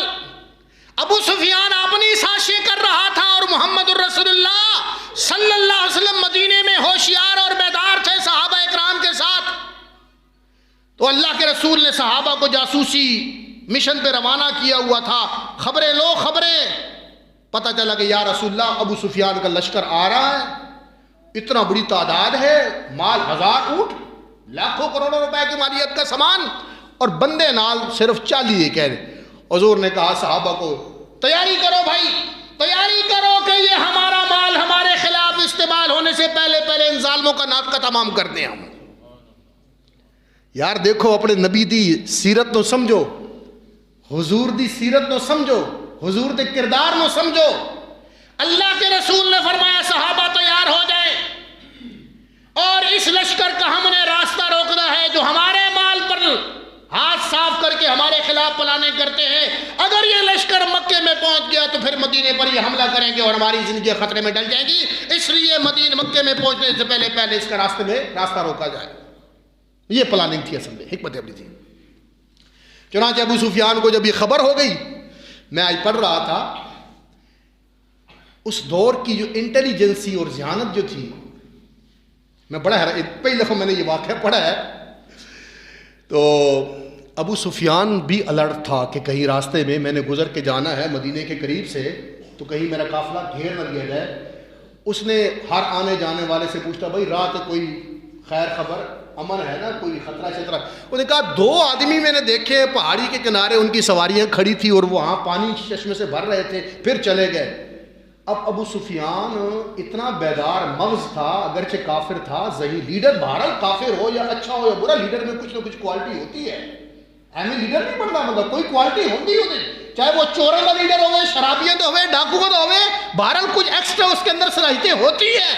ابو سفیان اپنی سازشیں کر رہا تھا، اور محمد الرسول اللہ صلی اللہ علیہ وسلم مدینے میں ہوشیار اور بیدار تھے صحابہ اکرام کے ساتھ۔ تو اللہ کے رسول نے صحابہ کو جاسوسی مشن پہ روانہ کیا ہوا تھا، خبریں لو خبریں۔ پتہ چلا کہ یا رسول اللہ ابو سفیان کا لشکر آ رہا ہے، اتنا بڑی تعداد ہے، مال 1000 اونٹ، لاکھوں کروڑوں روپے کی مالیت کا سامان، اور بندے نال صرف 40 کہہ رہے۔ حضور نے کہا صحابہ کو تیاری کرو بھائی، تیاری کرو کہ یہ ہمارا مال ہمارے خلاف استعمال ہونے سے پہلے پہلے ان ظالموں کا ناک کا تمام کر دیں ہم۔ یار دیکھو اپنے نبی دی سیرت نو سمجھو، حضور دی سیرت نو سمجھو، حضور دے کردار نو سمجھو۔ اللہ کے رسول نے فرمایا صحابہ تیار ہو جائے، اور اس لشکر کا ہم نے راستہ روکنا ہے جو ہمارے مال پر ہاتھ صاف کر کے ہمارے خلاف پلانے کرتے ہیں۔ اگر یہ لشکر مکے میں پہنچ گیا تو پھر مدینے پر یہ حملہ کریں گے اور ہماری زندگی خطرے میں ڈل جائیں گی، اس لیے مکے میں پہنچنے سے پہلے پہلے اس کا راستہ روکا جائے۔ یہ پلاننگ تھی، اصل میں حکمت عملی تھی۔ چنانچہ ابو سفیان کو جب یہ خبر ہو گئی، میں آج پڑھ رہا تھا اس دور کی جو انٹیلیجنسی اور ذہانت جو تھی، میں بڑا حیران، پہلی دفعہ میں نے یہ واقعہ پڑھا ہے۔ تو ابو سفیان بھی الرٹ تھا کہ کہیں راستے میں نے گزر کے جانا ہے مدینے کے قریب سے، تو کہیں میرا قافلہ گھیر نہ لیا جائے۔ اس نے ہر آنے جانے والے سے پوچھتا بھائی رات کوئی خیر خبر، امن ہے نا، کوئی خطرہ شطرہ؟ انہوں نے کہا 2 آدمی میں نے دیکھے پہاڑی کے کنارے، ان کی سواریاں کھڑی تھی اور وہاں پانی چشمے سے بھر رہے تھے، پھر چلے گئے۔ اب ابو سفیان اتنا بیدار مغز تھا، اگرچہ کافر تھا، ذہین لیڈر، بہرحال کافر ہو یا اچھا ہو یا برا، لیڈر میں کچھ نہ کچھ کوالٹی ہوتی ہے، ایویں لیڈر نہیں بنتا، مطلب کوئی کوالٹی ہوتی چاہے وہ چوروں کا لیڈر ہوئے، شرابیت ہوئے، ڈاکو کا ہوئے، بہرحال کچھ ایکسٹرا اس کے اندر صلاحیتیں ہوتی ہیں۔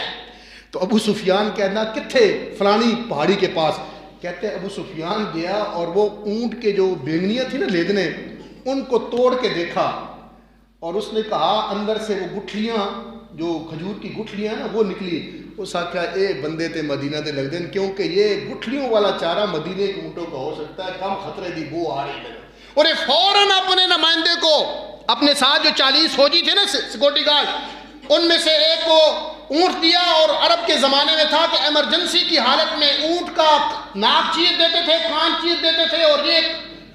تو ابو سفیان کہنا کتھے؟ فلانی پہاڑی کے پاس۔ کہتے ابو سفیان گیا اور وہ اونٹ کے جو بینگنیاں تھی نا لیدنے، ان کو توڑ کے دیکھا، اور اس نے کہا اندر سے وہ گٹھلیاں، جو کھجور کی گٹھلیاں نا، وہ نکلی۔ اس آخیا اے بندے تے مدینہ دے لگ دین، کیونکہ یہ گٹھلیوں والا چارہ مدینے کے اونٹوں کا ہو سکتا ہے، کم خطرے دی بو آ رہی ہے۔ اور یہ فوراً اپنے نمائندے کو، اپنے ساتھ جو 40 فوجی تھے نا سیکورٹی گارڈ، ان میں سے ایک کو اونٹ دیا، اور عرب کے زمانے میں تھا کہ ایمرجنسی کی حالت میں اونٹ کا ناک چیر دیتے تھے، کان چیر دیتے تھے، اور یہ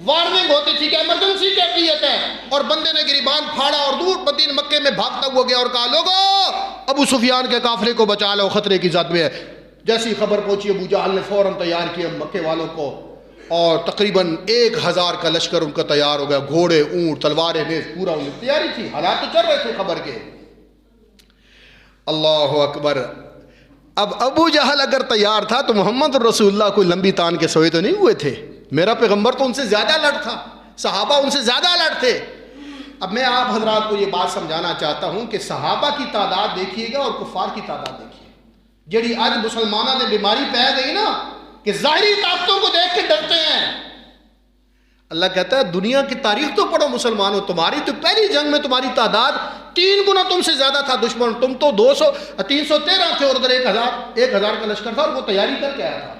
وارننگ ہوتی تھی کہ ایمرجنسی کیفیت ہے، اور بندے نے گریبان پھاڑا اور دور مدینہ مکے میں بھاگتا ہوا گیا اور کہا لوگو ابو سفیان کے قافلے کو بچا لو، خطرے کی زد میں ہے۔ جیسی خبر پہنچی ابو جہل نے فوراً تیار کیا مکے والوں کو، اور تقریباً 1000 کا لشکر ان کا تیار ہو گیا، گھوڑے، اونٹ، تلواریں، نیز، پورا ان کی تیاری تھی، حالات تو چل رہے تھے خبر کے۔ اللہ اکبر۔ اب ابو جہل اگر تیار تھا تو محمد رسول اللہ کوئی لمبی تان کے سوئے تو نہیں ہوئے تھے، میرا پیغمبر تو ان سے زیادہ الرٹ تھا، صحابہ ان سے زیادہ الرٹ تھے۔ اب میں آپ حضرات کو یہ بات سمجھانا چاہتا ہوں کہ صحابہ کی تعداد دیکھیے گا اور کفار کی تعداد دیکھیے، جڑی آج مسلمانوں نے بیماری پہ گئی نا کہ ظاہری طاقتوں کو دیکھ کے ڈرتے ہیں۔ اللہ کہتا ہے دنیا کی تاریخ تو پڑھو مسلمانوں، تمہاری تو پہلی جنگ میں تمہاری تعداد 3 گنا تم سے زیادہ تھا دشمن، تم تو 313 تھے، اور ادھر 1000 کا لشکر تھا، اور وہ تیاری کر کے آیا تھا۔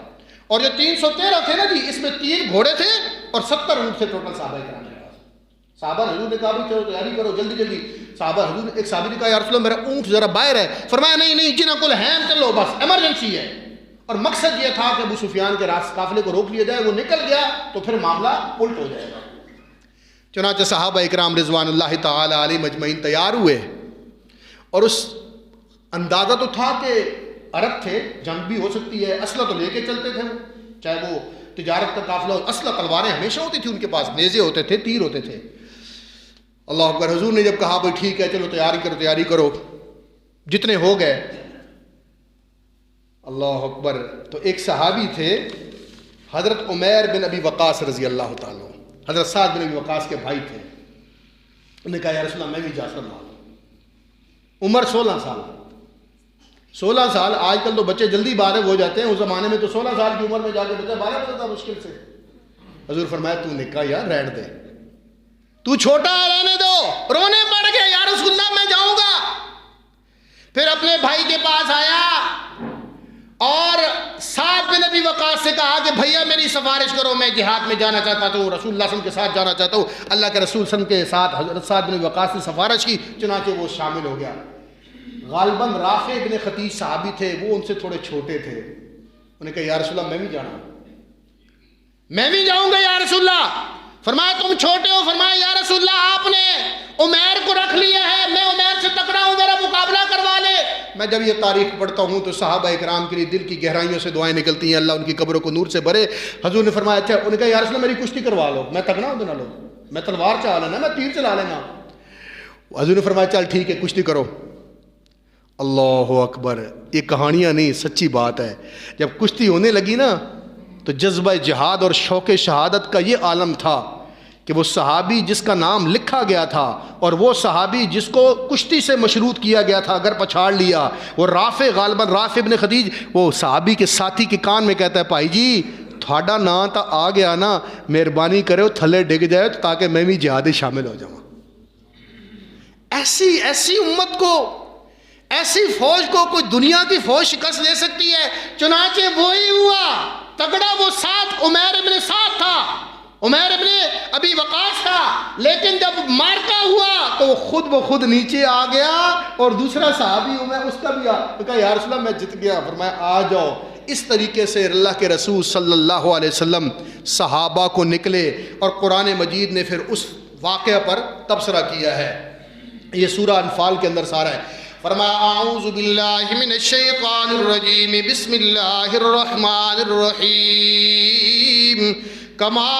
اور جو 313 تھے نا جی، اس میں 3 گھوڑے تھے اور 70 اونٹ تھے ٹوٹل صحابہ کرام کے پاس۔ صحابہ حضور نے کہا بھی چلو تیاری کرو جلدی جلدی۔ صحابہ حضور نے، ایک صحابی نے کہا یا رسول اللہ میرا اونٹ ذرا باہر ہے، فرمایا نہیں جنہاں کل ہیں چلو، بس ایمرجنسی ہے۔ اور مقصد یہ تھا کہ ابو سفیان کے قافلے کو روک لیا جائے، وہ نکل گیا تو پھر معاملہ الٹ ہو جائے گا۔ چنانچہ صحابہ اکرام رضوان اللہ تعالی علیہم اجمعین تیار ہوئے، اور اس اندازہ تو تھا کہ عرب تھے، جنگ بھی ہو سکتی ہے، اسلحہ تو لے کے چلتے تھے، چاہے وہ تجارت کا قافلہ ہو، اسلحہ تلواریں ہمیشہ ہوتی تھی ان کے پاس، نیزے ہوتے تھے، تیر ہوتے تھے۔ اللہ اکبر۔ حضور نے جب کہا بھائی ٹھیک ہے چلو تیاری کرو، جتنے ہو گئے، اللہ اکبر۔ تو ایک صحابی تھے حضرت عمیر بن ابی وقاص رضی اللہ تعالیٰ، حضرت سعد بن ابی وقاص کے بھائی تھے۔ انہوں نے کہا یا رسول اللہ میں بھی جا سکتا ہوں۔ عمر 16 سال، آج کل تو بچے جلدی بالغ ہو جاتے ہیں، اس زمانے میں تو 16 سال کی عمر میں جا کے بچہ بالغ ہوتا تھا مشکل سے۔ حضور فرمایا تو نے کہا یار رہنے دے، تو چھوٹا ہے رہنے دو۔ رونے پڑ گیا یا رسول اللہ میں جاؤں گا۔ پھر اپنے بھائی کے پاس آیا اور سعد بن ابی وقاص سے کہا کہ بھیا میری سفارش کرو، میں جہاد میں جانا چاہتا ہوں، رسول اللہ صلی اللہ علیہ وسلم کے ساتھ جانا چاہتا ہوں۔ اللہ کے رسول صلی اللہ علیہ وسلم کے ساتھ حضرت سعد بن ابی وقاص نے سفارش کی، چنانچہ وہ شامل ہو گیا۔ غالباً رافع بن خدیج صحابی تھے، وہ ان سے تھوڑے چھوٹے تھے۔ انہوں نے کہا یا رسول اللہ میں بھی جانا، میں بھی جاؤں گا یا رسول اللہ۔ فرمایا تم چھوٹے ہو، فرمایا یا رسول اللہ آپ نے عمیر کو رکھ لیا ہے، میں عمیر سے تکڑا ہوں، میرا مقابلہ کروا لے۔ میں جب یہ تاریخ پڑھتا ہوں تو صحابہ اکرام کے لیے دل کی گہرائیوں سے دعائیں نکلتی ہیں، اللہ ان کی قبروں کو نور سے بھرے۔ حضور نے فرمایا اچھا، انہوں نے کہا یا رسول اللہ میری کشتی کروا لو، میں تکڑا ہوں، لو میں تلوار چلا لینا، میں تیر چلا لینا۔ حضور نے فرمایا چل ٹھیک ہے کشتی کرو۔ اللہ اکبر۔ یہ کہانیاں نہیں، سچی بات ہے۔ جب کشتی ہونے لگی نا تو جذبہ جہاد اور شوق شہادت کا یہ عالم تھا کہ وہ صحابی جس کا نام لکھا گیا تھا اور وہ صحابی جس کو کشتی سے مشروط کیا گیا تھا، اگر پچھاڑ لیا، وہ رافع، غالباً رافع ابن خدیج، وہ صحابی کے ساتھی کے کان میں کہتا ہے بھائی جی تھوڑا نا تا آ گیا نا، مہربانی کرو تھلے ڈگ جائے تاکہ میں بھی جہاد شامل ہو جاؤں۔ ایسی امت کو، ایسی فوج کو کوئی دنیا کی فوج شکست دے سکتی ہے؟ چنانچہ وہی ہوا، تگڑا وہ ساتھ عمیر ابن سعد تھا، عمیر ابن ابی وقاص تھا، لیکن جب مارکا ہوا تو وہ خود بخود نیچے آ گیا، اور دوسرا صحابی عمیر اس کا بھی کہا یا رسول اللہ میں جت گیا۔ فرمایا آ جاؤ، اس طریقے سے اللہ کے رسول صلی اللہ علیہ وسلم صحابہ کو نکلے اور قرآن مجید نے پھر اس واقعہ پر تبصرہ کیا ہے. یہ سورہ انفال کے اندر سارا ہے. فرمایا اعوذ باللہ من الشیطان الرجیم بسم اللہ الرحمن الرحیم کما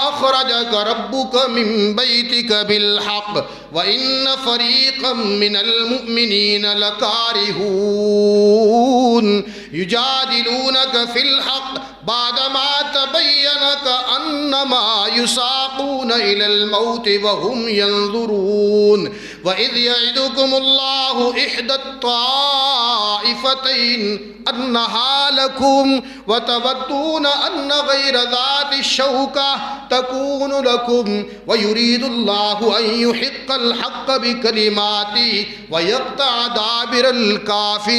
اخرجک ربک من بیتک بالحق وان فریقا من المؤمنین لکارہون یجادلونک فی الحق بعدما تبین کأنما یساقون الی الموت وهم ینظرون وَإِذْ يَعِدُكُمُ اللَّهُ إِحْدَى الطَّائِفَتَيْنِ أَنَّهَا لَكُمْ وَتَوَدُّونَ أَنَّ غَيْرَ ذَاتِ الشَّوْكَةِ تَكُونُ لَكُمْ وَيُرِيدُ اللَّهُ أَن يُحِقَّ الْحَقَّ بِكَلِمَاتِهِ وَيَقْطَعَ دَابِرَ الْكَافِرِينَ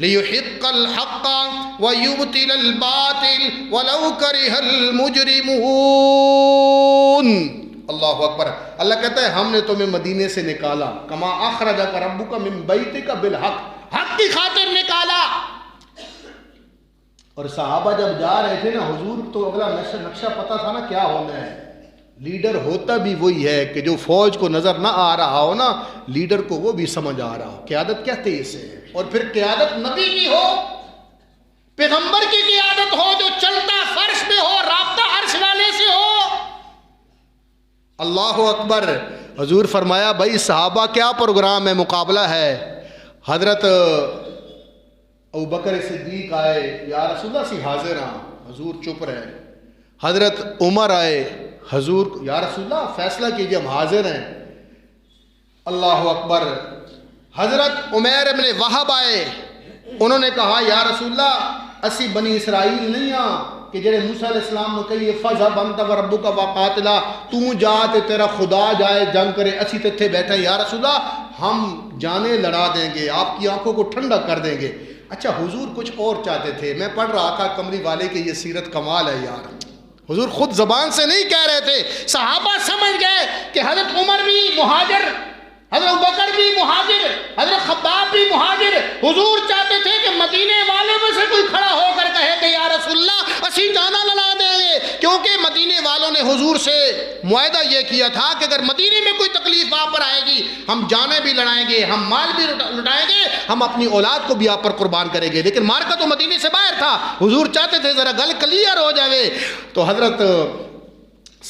لِيُحِقَّ الْحَقَّ وَيُبْطِلَ الْبَاطِلَ وَلَوْ كَرِهَ الْمُجْرِمُونَ. اللہ اکبر. اللہ کہتا ہے ہم نے تمہیں مدینے سے نکالا کما اخرجک ربک من بیتک بالحق، حق کی خاطر نکالا. اور صحابہ جب جا رہے تھے نا حضور تو اگلا نقشہ پتہ تھا نا کیا ہونا ہے. لیڈر ہوتا بھی وہی ہے کہ جو فوج کو نظر نہ آ رہا ہو نا، لیڈر کو وہ بھی سمجھ آ رہا ہو. قیادت کہتے ہیں اسے. اور پھر قیادت نبی کی ہو، پیغمبر کی قیادت ہو جو چلتا فرش پہ ہو، رابطہ عرش والے سے ہو. اللہ اکبر. حضور فرمایا بھائی صحابہ کیا پروگرام ہے، مقابلہ ہے. حضرت ابوبکر صدیق آئے، یا رسول اللہ سی حاضر ہاں. حضور چپ رہے. حضرت عمر آئے، حضور یا رسول اللہ فیصلہ کیجئے ہم حاضر ہیں. اللہ اکبر. حضرت عمیر ابن وہب آئے، انہوں نے کہا یا رسول اللہ اسی بنی اسرائیل نہیں ہاں کہ جڑے موسیٰ علیہ السلام نے کہیے فَذْهَبْ أَنْتَ وَرَبُّكَ فَقَاتِلَا، تو جا تے تیرا خدا جائے جنگ کرے، اسی تیتھے بیٹھے یا رسول اللہ ہم جانیں لڑا دیں گے، آپ کی آنکھوں کو ٹھنڈا کر دیں گے. اچھا حضور کچھ اور چاہتے تھے. میں پڑھ رہا تھا کملی والے کی یہ سیرت کمال ہے یار. حضور خود زبان سے نہیں کہہ رہے تھے، صحابہ سمجھ گئے کہ حضرت عمر بھی مہاجر، حضرت ابوبکر بھی مہاجر، حضرت خباب بھی مہاجر. حضور چاہتے تھے کہ مدینے والے میں سے کوئی کھڑا ہو کر کہے کہ یا رسول اللہ اسی جانا لڑا دیں گے، کیونکہ مدینے والوں نے حضور سے معاہدہ یہ کیا تھا کہ اگر مدینے میں کوئی تکلیف آپ پر آئے گی ہم جانیں بھی لڑائیں گے، ہم مال بھی لٹائیں گے، ہم اپنی اولاد کو بھی آپ پر قربان کریں گے. لیکن مارکا تو مدینے سے باہر تھا. حضور چاہتے تھے ذرا گل کلیئر ہو جاوے. تو حضرت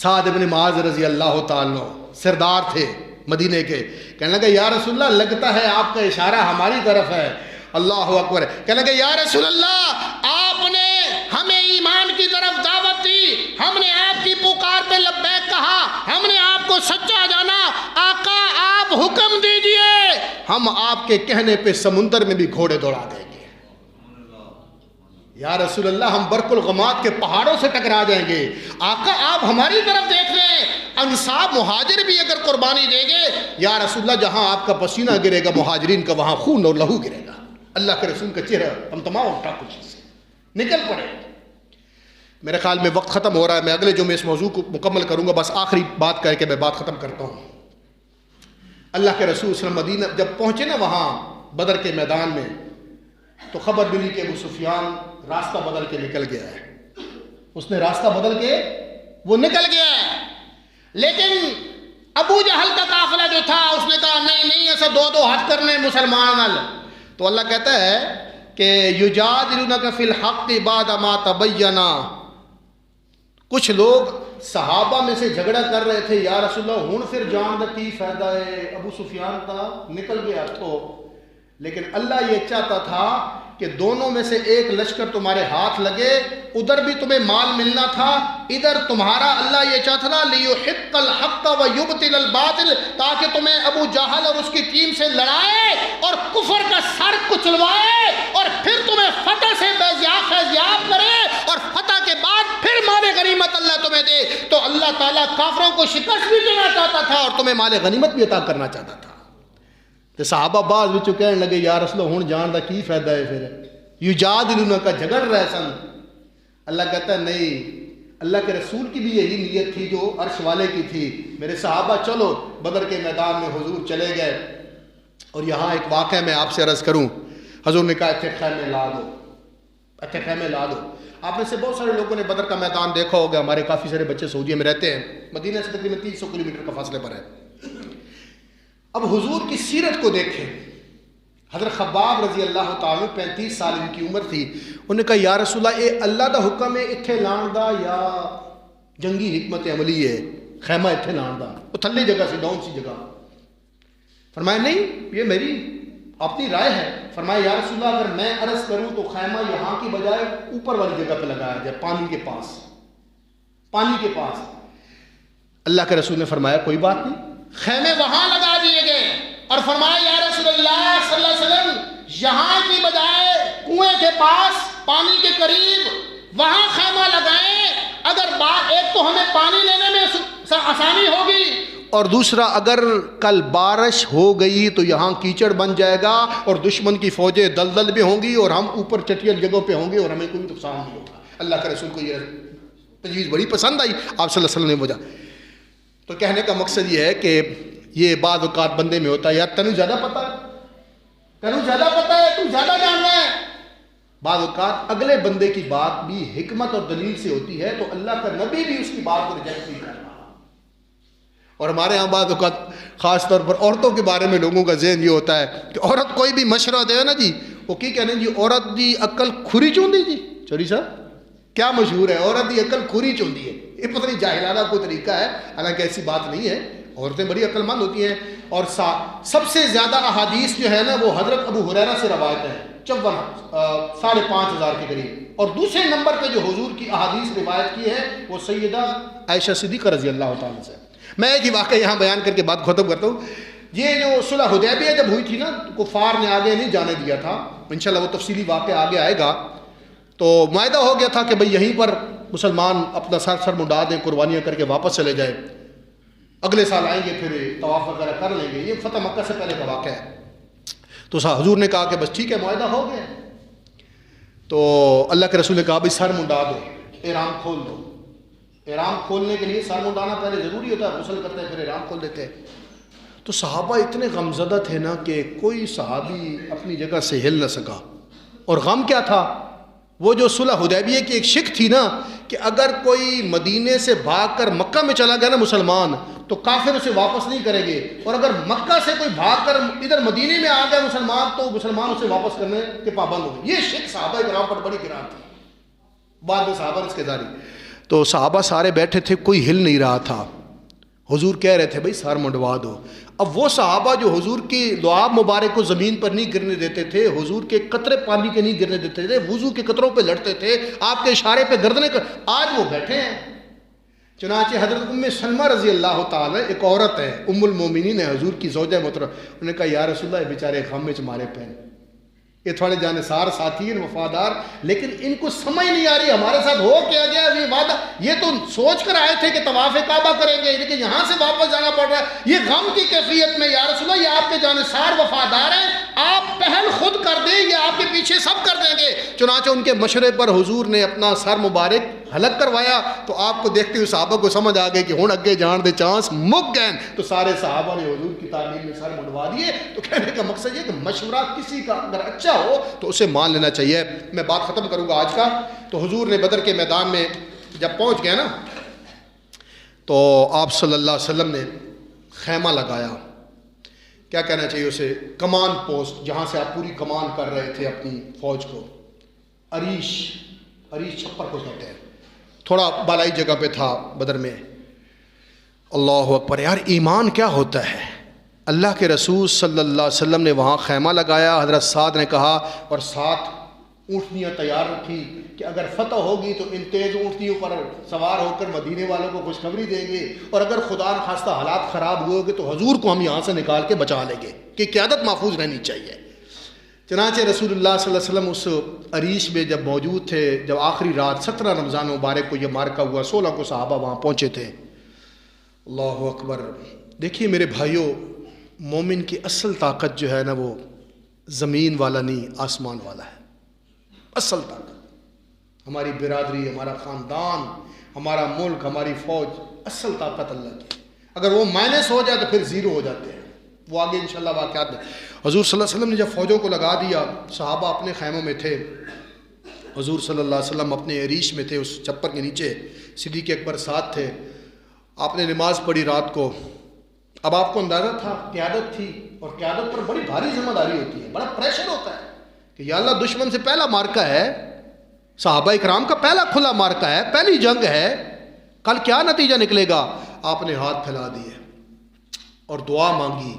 سعد بن معاذ رضی اللہ تعالیٰ سردار تھے مدینے کے، کہنے لگے یا رسول اللہ لگتا ہے آپ کا اشارہ ہماری طرف ہے. اللہ اکبر. کہنے لگے یا رسول اللہ آپ نے ہمیں ایمان کی طرف دعوت دی، ہم نے آپ کی پکار پہ لبیک کہا، ہم نے آپ کو سچا جانا. آقا آپ حکم دیجئے ہم آپ کے کہنے پہ سمندر میں بھی گھوڑے دوڑا دیں گے. یا رسول اللہ ہم برق الغمات کے پہاڑوں سے ٹکرا جائیں گے. آقا آپ ہماری طرف دیکھ رہے ہیں، انصاب مہاجر بھی اگر قربانی دیں گے یا رسول اللہ جہاں آپ کا پسینہ گرے گا مہاجرین کا وہاں خون اور لہو گرے گا. اللہ کے رسول کا چہرہ تمتما اٹھا کچھ سے نکل پڑے. میرے خیال میں وقت ختم ہو رہا ہے. میں اگلے جو میں اس موضوع کو مکمل کروں گا، بس آخری بات کر کے میں بات ختم کرتا ہوں. اللہ کے رسول صلی اللہ علیہ وسلم مدینہ جب پہنچے نا وہاں بدر کے میدان میں، تو خبر ملی کہ ابو سفیان راستہ بدل کے نکل گیا ہے. اس نے راستہ بدل کے وہ نکل گیا ہے. لیکن ابو جہل کا قافلہ جو تھا اس نے کہا نہیں ایسا دو ہاتھ کرنے مسلمان نال. تو اللہ کہتا ہے کہ یجادلونک فی الحق بعد ما تبین. کچھ لوگ صحابہ میں سے جھگڑا کر رہے تھے یا رسول اللہ ہن پھر جان دا کی فائدہ ہے، ابو سفیان کا نکل گیا تو. لیکن اللہ یہ چاہتا تھا کہ دونوں میں سے ایک لشکر تمہارے ہاتھ لگے، ادھر بھی تمہیں مال ملنا تھا، ادھر تمہارا اللہ یہ چاہتا تھا لیحق الحق ویبطل الباطل، تاکہ تمہیں ابو جہل اور اس کی ٹیم سے لڑائے اور کفر کا سر کچلوائے اور پھر تمہیں فتح سے فیضیاب کرے اور فتح کے بعد پھر مال غنیمت اللہ تمہیں دے. تو اللہ تعالیٰ کافروں کو شکست بھی دینا چاہتا تھا اور تمہیں مال غنیمت بھی عطا کرنا چاہتا تھا. تو صحابہ بعض وچوں کہنے لگے یا رسول اللہ ہن جان دا کی فائدہ ہے، پھر یجادلونک کا جھگڑ رہے سن. اللہ کہتا ہے نہیں، اللہ کے رسول کی بھی یہی نیت تھی جو عرش والے کی تھی. میرے صحابہ چلو بدر کے میدان میں حضور چلے گئے. اور یہاں ایک واقعہ میں آپ سے عرض کروں. حضور نے کہا اتنے خیمے لا دو، اتنے خیمے لا دو۔ آپ میں سے بہت سارے لوگوں نے بدر کا میدان دیکھا ہوگا، ہمارے کافی سارے بچے سعودیہ میں رہتے ہیں، مدینہ سے تقریباً 300 کلومیٹر کا فاصلے پر ہے۔ اب حضور کی سیرت کو دیکھیں، حضرت خباب رضی اللہ تعالیٰ 35 سال ان کی عمر تھی، انہوں نے کہا یا رسول اللہ اے اللہ دا حکم ہے اتھے لان دا یا جنگی حکمت عملی ہے خیمہ اتھے لان دا، وہ تھلی جگہ سی ڈاؤن سی جگہ؟ فرمایا نہیں یہ میری اپنی رائے ہے۔ فرمایا یا رسول اللہ اگر میں عرض کروں تو خیمہ یہاں کی بجائے اوپر والی جگہ پہ لگایا جائے، پانی کے پاس، پانی کے پاس۔ اللہ کے رسول نے فرمایا کوئی بات نہیں، خیمے وہاں لگا دیے گئے، اور فرمایا یا رسول اللہ صلی اللہ علیہ وسلم یہاں کی بجائے کنویں کے پاس پانی کے قریب وہاں خیمہ لگائیں، اگر ایک تو ہمیں پانی لینے میں آسانی ہوگی، اور دوسرا اگر کل بارش ہو گئی تو یہاں کیچڑ بن جائے گا اور دشمن کی فوجیں دلدل بھی ہوں گی اور ہم اوپر چٹیل جگہوں پہ ہوں گے اور ہمیں کوئی نقصان نہیں ہوگا۔ اللہ کے رسول کو یہ تجویز بڑی پسند آئی، آپ صلی اللہ علیہ وسلم نے بولا۔ تو کہنے کا مقصد یہ ہے کہ یہ بعض اوقات بندے میں ہوتا ہے یار تینوں زیادہ پتہ ہے، تینوں زیادہ پتہ ہے، تم زیادہ جان رہا ہے۔ بعض اوقات اگلے بندے کی بات بھی حکمت اور دلیل سے ہوتی ہے تو اللہ کا نبی بھی اس کی بات کو ریجیکٹ نہیں کرتا۔ اور ہمارے ہاں بعض اوقات خاص طور پر عورتوں کے بارے میں لوگوں کا ذہن یہ ہوتا ہے کہ عورت کوئی بھی مشورہ دے نا جی وہ کی کہنے جی عورت دی عقل کھری چوندی جی، چوری صاحب کیا مشہور ہے، عورت دی عقل کھری چوندی ہے۔ یہ پتہ نہیں جاہلانہ کوئی طریقہ ہے، حالانکہ ایسی بات نہیں ہے، عورتیں بڑی عقل مند ہوتی ہیں۔ اور سب سے زیادہ احادیث جو ہے نا وہ حضرت ابو ہریرہ سے روایت ہے، 54,500 کے قریب، اور دوسرے نمبر پہ جو حضور کی احادیث روایت کی ہے وہ سیدہ عائشہ صدیقہ رضی اللہ تعالیٰ سے۔ میں ایک ہی واقعہ یہاں بیان کر کے بات ختم کرتا ہوں۔ یہ جو صلح حدیبیہ جب ہوئی تھی نا کفار نے آگے نہیں جانے دیا تھا، انشاءاللہ وہ تفصیلی واقعہ آگے آئے گا، تو معاہدہ ہو گیا تھا کہ بھئی یہیں پر مسلمان اپنا سر منڈا دیں، قربانیاں کر کے واپس چلے جائیں، اگلے سال آئیں گے پھر طواف وغیرہ کر لیں گے۔ یہ فتح مکہ سے پہلے کا واقعہ ہے۔ تو حضور نے کہا کہ بس ٹھیک ہے معاہدہ ہو گیا، تو اللہ کے رسول نے کہا بھئی سر منڈا دو، احرام کھول دو۔ احرام کھولنے کے لیے سر منڈانا پہلے ضروری ہوتا ہے، غسل کرتے ہیں پھر احرام کھول دیتے ہیں۔ تو صحابہ اتنے غمزدہ تھے نا کہ کوئی صحابی اپنی جگہ سے ہل نہ سکا، اور غم کیا تھا، وہ جو صلح حدیبیہ کی ایک شک تھی نا کہ اگر کوئی مدینے سے بھاگ کر مکہ میں چلا گیا نا مسلمان تو کافر اسے واپس نہیں کریں گے، اور اگر مکہ سے کوئی بھاگ کر ادھر مدینے میں آ گیا مسلمان تو مسلمان اسے واپس کرنے کے پابند ہو گئے۔ یہ شک صحابہ کرام پر بڑی گران تھی، بعد میں صحابہ نے اس کے داری۔ تو صحابہ سارے بیٹھے تھے، کوئی ہل نہیں رہا تھا۔ حضور کہہ رہے تھے بھائی سر منڈوا دو۔ اب وہ صحابہ جو حضور کی لعاب مبارک کو زمین پر نہیں گرنے دیتے تھے، حضور کے قطرے پانی کے نہیں گرنے دیتے تھے، وضو کے قطروں پہ لڑتے تھے، آپ کے اشارے پہ گردنے کر، آج وہ بیٹھے ہیں۔ چنانچہ حضرت ام سلمہ رضی اللہ تعالی ایک عورت ہے، ام المومنین ہے، حضور کی زوجہ محترمہ، انہوں نے کہا یا رسول اللہ یہ بیچارے غم میں مارے پے، یہ تھوڑے جانثار ساتھی ہیں وفادار، لیکن ان کو سمجھ نہیں آ رہی ہمارے ساتھ ہو کیا گیا یہ وعدہ، یہ تو سوچ کر آئے تھے کہ طواف کعبہ کریں گے لیکن یہاں سے واپس جانا پڑ رہا ہے، یہ غم کی کیفیت میں۔ یا رسول اللہ یہ آپ کے جانثار وفادار ہیں، آپ پہل خود کر دیں، یہ آپ کے پیچھے سب کر دیں گے۔ چنانچہ ان کے مشورے پر حضور نے اپنا سر مبارک حلق کروایا، تو آپ کو دیکھتے ہوئے صحابہ کو سمجھ آ گئی کہ ہن اگے جان دے چانس مک گئے، تو سارے صحابہ نے حضور کی تعلیم میں سر منڈوا دیے۔ تو کہنے کا مقصد یہ کہ مشورہ کسی کا اگر اچھا ہو تو اسے مان لینا چاہیے۔ میں بات ختم کروں گا آج کا۔ تو حضور نے بدر کے میدان میں جب پہنچ گئے نا تو آپ صلی اللہ علیہ وسلم نے خیمہ لگایا، کیا کہنا چاہیے اسے، کمان پوسٹ، جہاں سے آپ پوری کمان کر رہے تھے اپنی فوج کو۔ عریش چھپر کو کہتے ہیں، تھوڑا بالائی جگہ پہ تھا بدر میں۔ اللہ اکبر، یار ایمان کیا ہوتا ہے۔ اللہ کے رسول صلی اللہ علیہ وسلم نے وہاں خیمہ لگایا، حضرت سعد نے کہا، اور ساتھ اونٹنیاں تیار رکھی کہ اگر فتح ہوگی تو ان تیز اونٹنیوں پر سوار ہو کر مدینے والوں کو خوشخبری دیں گے، اور اگر خدا نخواستہ حالات خراب ہوئے گے تو حضور کو ہم یہاں سے نکال کے بچا لیں گے، کہ قیادت محفوظ رہنی چاہیے۔ چنانچہ رسول اللہ صلی اللہ علیہ وسلم اس عریش میں جب موجود تھے، جب آخری رات 17 رمضان مبارک کو یہ مارکہ ہوا، 16 کو صحابہ وہاں پہنچے تھے۔ اللہ اکبر، دیکھیے میرے بھائیوں، مومن کی اصل طاقت جو ہے نا وہ زمین والا نہیں آسمان والا ہے۔ اصل طاقت ہماری برادری، ہمارا خاندان، ہمارا ملک، ہماری فوج، اصل طاقت اللہ کی۔ اگر وہ مائنس ہو جائے تو پھر زیرو ہو جاتے ہیں۔ وہ آگے انشاءاللہ واقعات میں. حضور صلی اللہ علیہ وسلم نے جب فوجوں کو لگا دیا، صحابہ اپنے خیموں میں تھے، حضور صلی اللہ علیہ وسلم اپنے عریش میں تھے، اس چھپر کے نیچے، صدیق اکبر ساتھ تھے. آپ نے نماز پڑھی رات کو. اب آپ کو اندازہ تھا قیادت تھی، اور قیادت پر بڑی بھاری ذمہ داری ہوتی ہے، بڑا پریشر ہوتا ہے کہ یا اللہ دشمن سے پہلا مارکہ ہے، صحابہ اکرام کا پہلا کھلا مارکہ ہے، پہلی جنگ ہے، کل کیا نتیجہ نکلے گا. آپ نے ہاتھ پھیلا دیے اور دعا مانگی.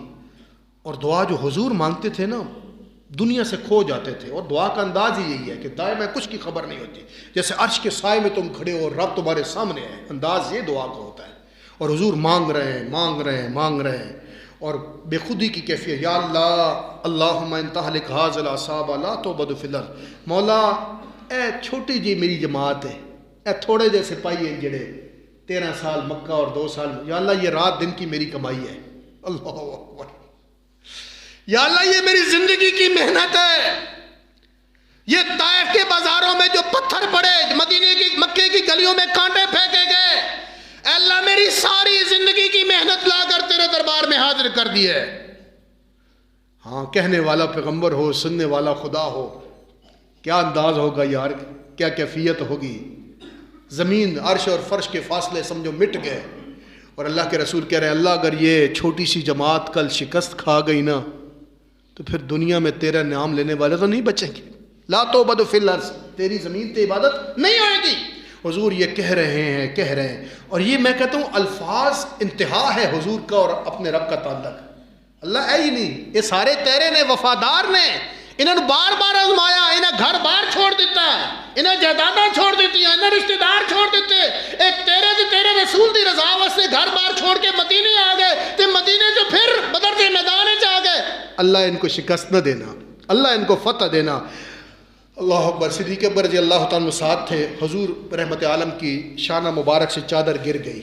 اور دعا جو حضور مانگتے تھے نا دنیا سے کھو جاتے تھے. اور دعا کا انداز ہی یہی ہے کہ دائیں میں کچھ کی خبر نہیں ہوتی، جیسے عرش کے سائے میں تم کھڑے ہو اور رب تمہارے سامنے ہے. انداز یہ دعا کا ہوتا ہے. اور حضور مانگ رہے ہیں مانگ رہے ہیں مانگ رہے ہیں، اور بے خودی کی کیفیت. یا اللہ اللہم ان تہلک ھذا العصابہ لا تعبد فی الارض. مولا اے چھوٹی جی میری جماعت ہے، اے تھوڑے جے سپاہی ہیں جڑے 13 سال مکہ اور 2 سال، یا اللہ یہ رات دن کی میری کمائی ہے. اللہ اکبر. یا اللہ یہ میری زندگی کی محنت ہے. یہ طائف کے بازاروں میں جو پتھر پڑے، مدینے کی مکے کی گلیوں میں کانٹے پھینکے گئے، اے اللہ میری ساری زندگی کی محنت لا کر تیرے دربار میں حاضر کر دی ہے. ہاں کہنے والا پیغمبر ہو، سننے والا خدا ہو، کیا انداز ہوگا یار، کیا کیفیت ہوگی. زمین عرش اور فرش کے فاصلے سمجھو مٹ گئے، اور اللہ کے رسول کہہ رہے ہیں اللہ اگر یہ چھوٹی سی جماعت کل شکست کھا گئی نا تو پھر دنیا میں تیرا نام لینے والے تو نہیں بچیں گے. لا تعبد فی الارض، تیری زمین تے عبادت نہیں ہوئے گی. حضور یہ کہہ رہے ہیں. اور یہ میں کہتا ہوں الفاظ انتہا ہے حضور کا اور اپنے رب کا تعلق. اللہ ہے ہی نہیں، یہ سارے تیرے نے، وفادار نے، انہوں نے بار بار آزمایا، انہیں گھر بار چھوڑ دیتا ہے، انہیں جائیداداں چھوڑ دیتی ہیں، انہیں رشتہ دار چھوڑ دیتے. ایک تیرے رسول دی رضا واسطے گھر بار چھوڑ کے مدینے آ گئے، تے مدینے جو پھر بدر کے میدان آ گئے. اللہ ان کو شکست نہ دینا، اللہ ان کو فتح دینا. اللہ اکبر. صدیق اکبر رضی اللہ تعالیٰ ساتھ تھے. حضور رحمت عالم کی شانہ مبارک سے چادر گر گئی.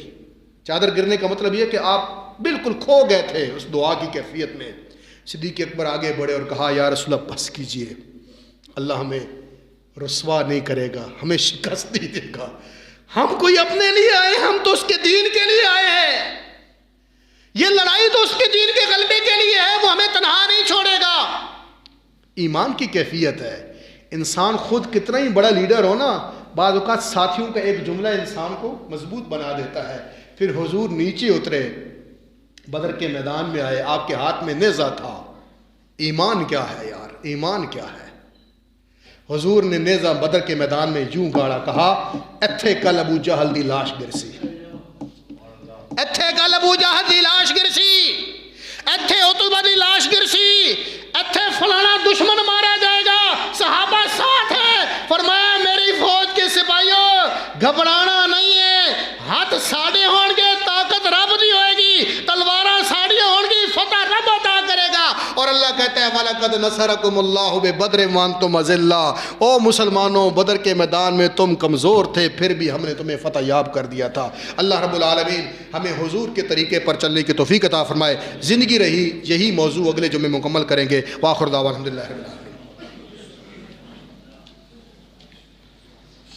چادر گرنے کا مطلب یہ کہ آپ بالکل کھو گئے تھے اس دعا کی کیفیت میں. صدیق اکبر آگے بڑھے اور کہا یا رسول اللہ بس کیجئے، اللہ ہمیں رسوا نہیں کرے گا، ہمیں شکست نہیں دے گا. ہم کوئی اپنے لیے آئے، ہم تو اس کے دین کے لیے آئے ہیں. یہ لڑائی تو اس کے دین کے غلبے کے لیے ہے، وہ ہمیں تنہا نہیں چھوڑے گا. ایمان کی کیفیت ہے. انسان خود کتنا ہی بڑا لیڈر ہو نا، بعض اوقات ساتھیوں کا ایک جملہ انسان کو مضبوط بنا دیتا ہے. پھر حضور نیچے اترے، بدر کے میدان میں آئے، آپ کے ہاتھ میں نیزہ تھا. ایمان کیا ہے یار، ایمان کیا ہے. حضور نے نیزہ بدر کے میدان میں یوں گاڑا، کہا ایتھے کل ابو جہل دی لاش گرسی، ایتھے کل ابو جہل دی لاش گرسی، ایتھے عتبہ دی لاش گرسی، ایتھے فلانا دشمن مارا جائے گا. صحابہ ساتھ ہیں. فرمایا میری فوج کے سپاہیوں گھبرانا نہیں ہے، ہاتھ ساڑے ہون گے، طاقت رب دی ہوئے گی، تلواراں ساڑیاں ہون گی، فتح رب عطا کرے گا. اور اللہ کہتا ہے وَلَقَدْ نَصَرَكُمُ اللَّهُ بِبَدْرٍ وَأَنْتُمْ أَذِلَّةٌ. او مسلمانوں بدر کے میدان میں تم کمزور تھے، پھر بھی ہم نے تمہیں فتح یاب کر دیا تھا. اللہ رب العالمین ہمیں حضور کے طریقے پر چلنے کی توفیق عطا فرمائے. زندگی رہی یہی موضوع اگلے جمعے مکمل کریں گے. وآخر دعوانا الحمدللہ رب العالمین.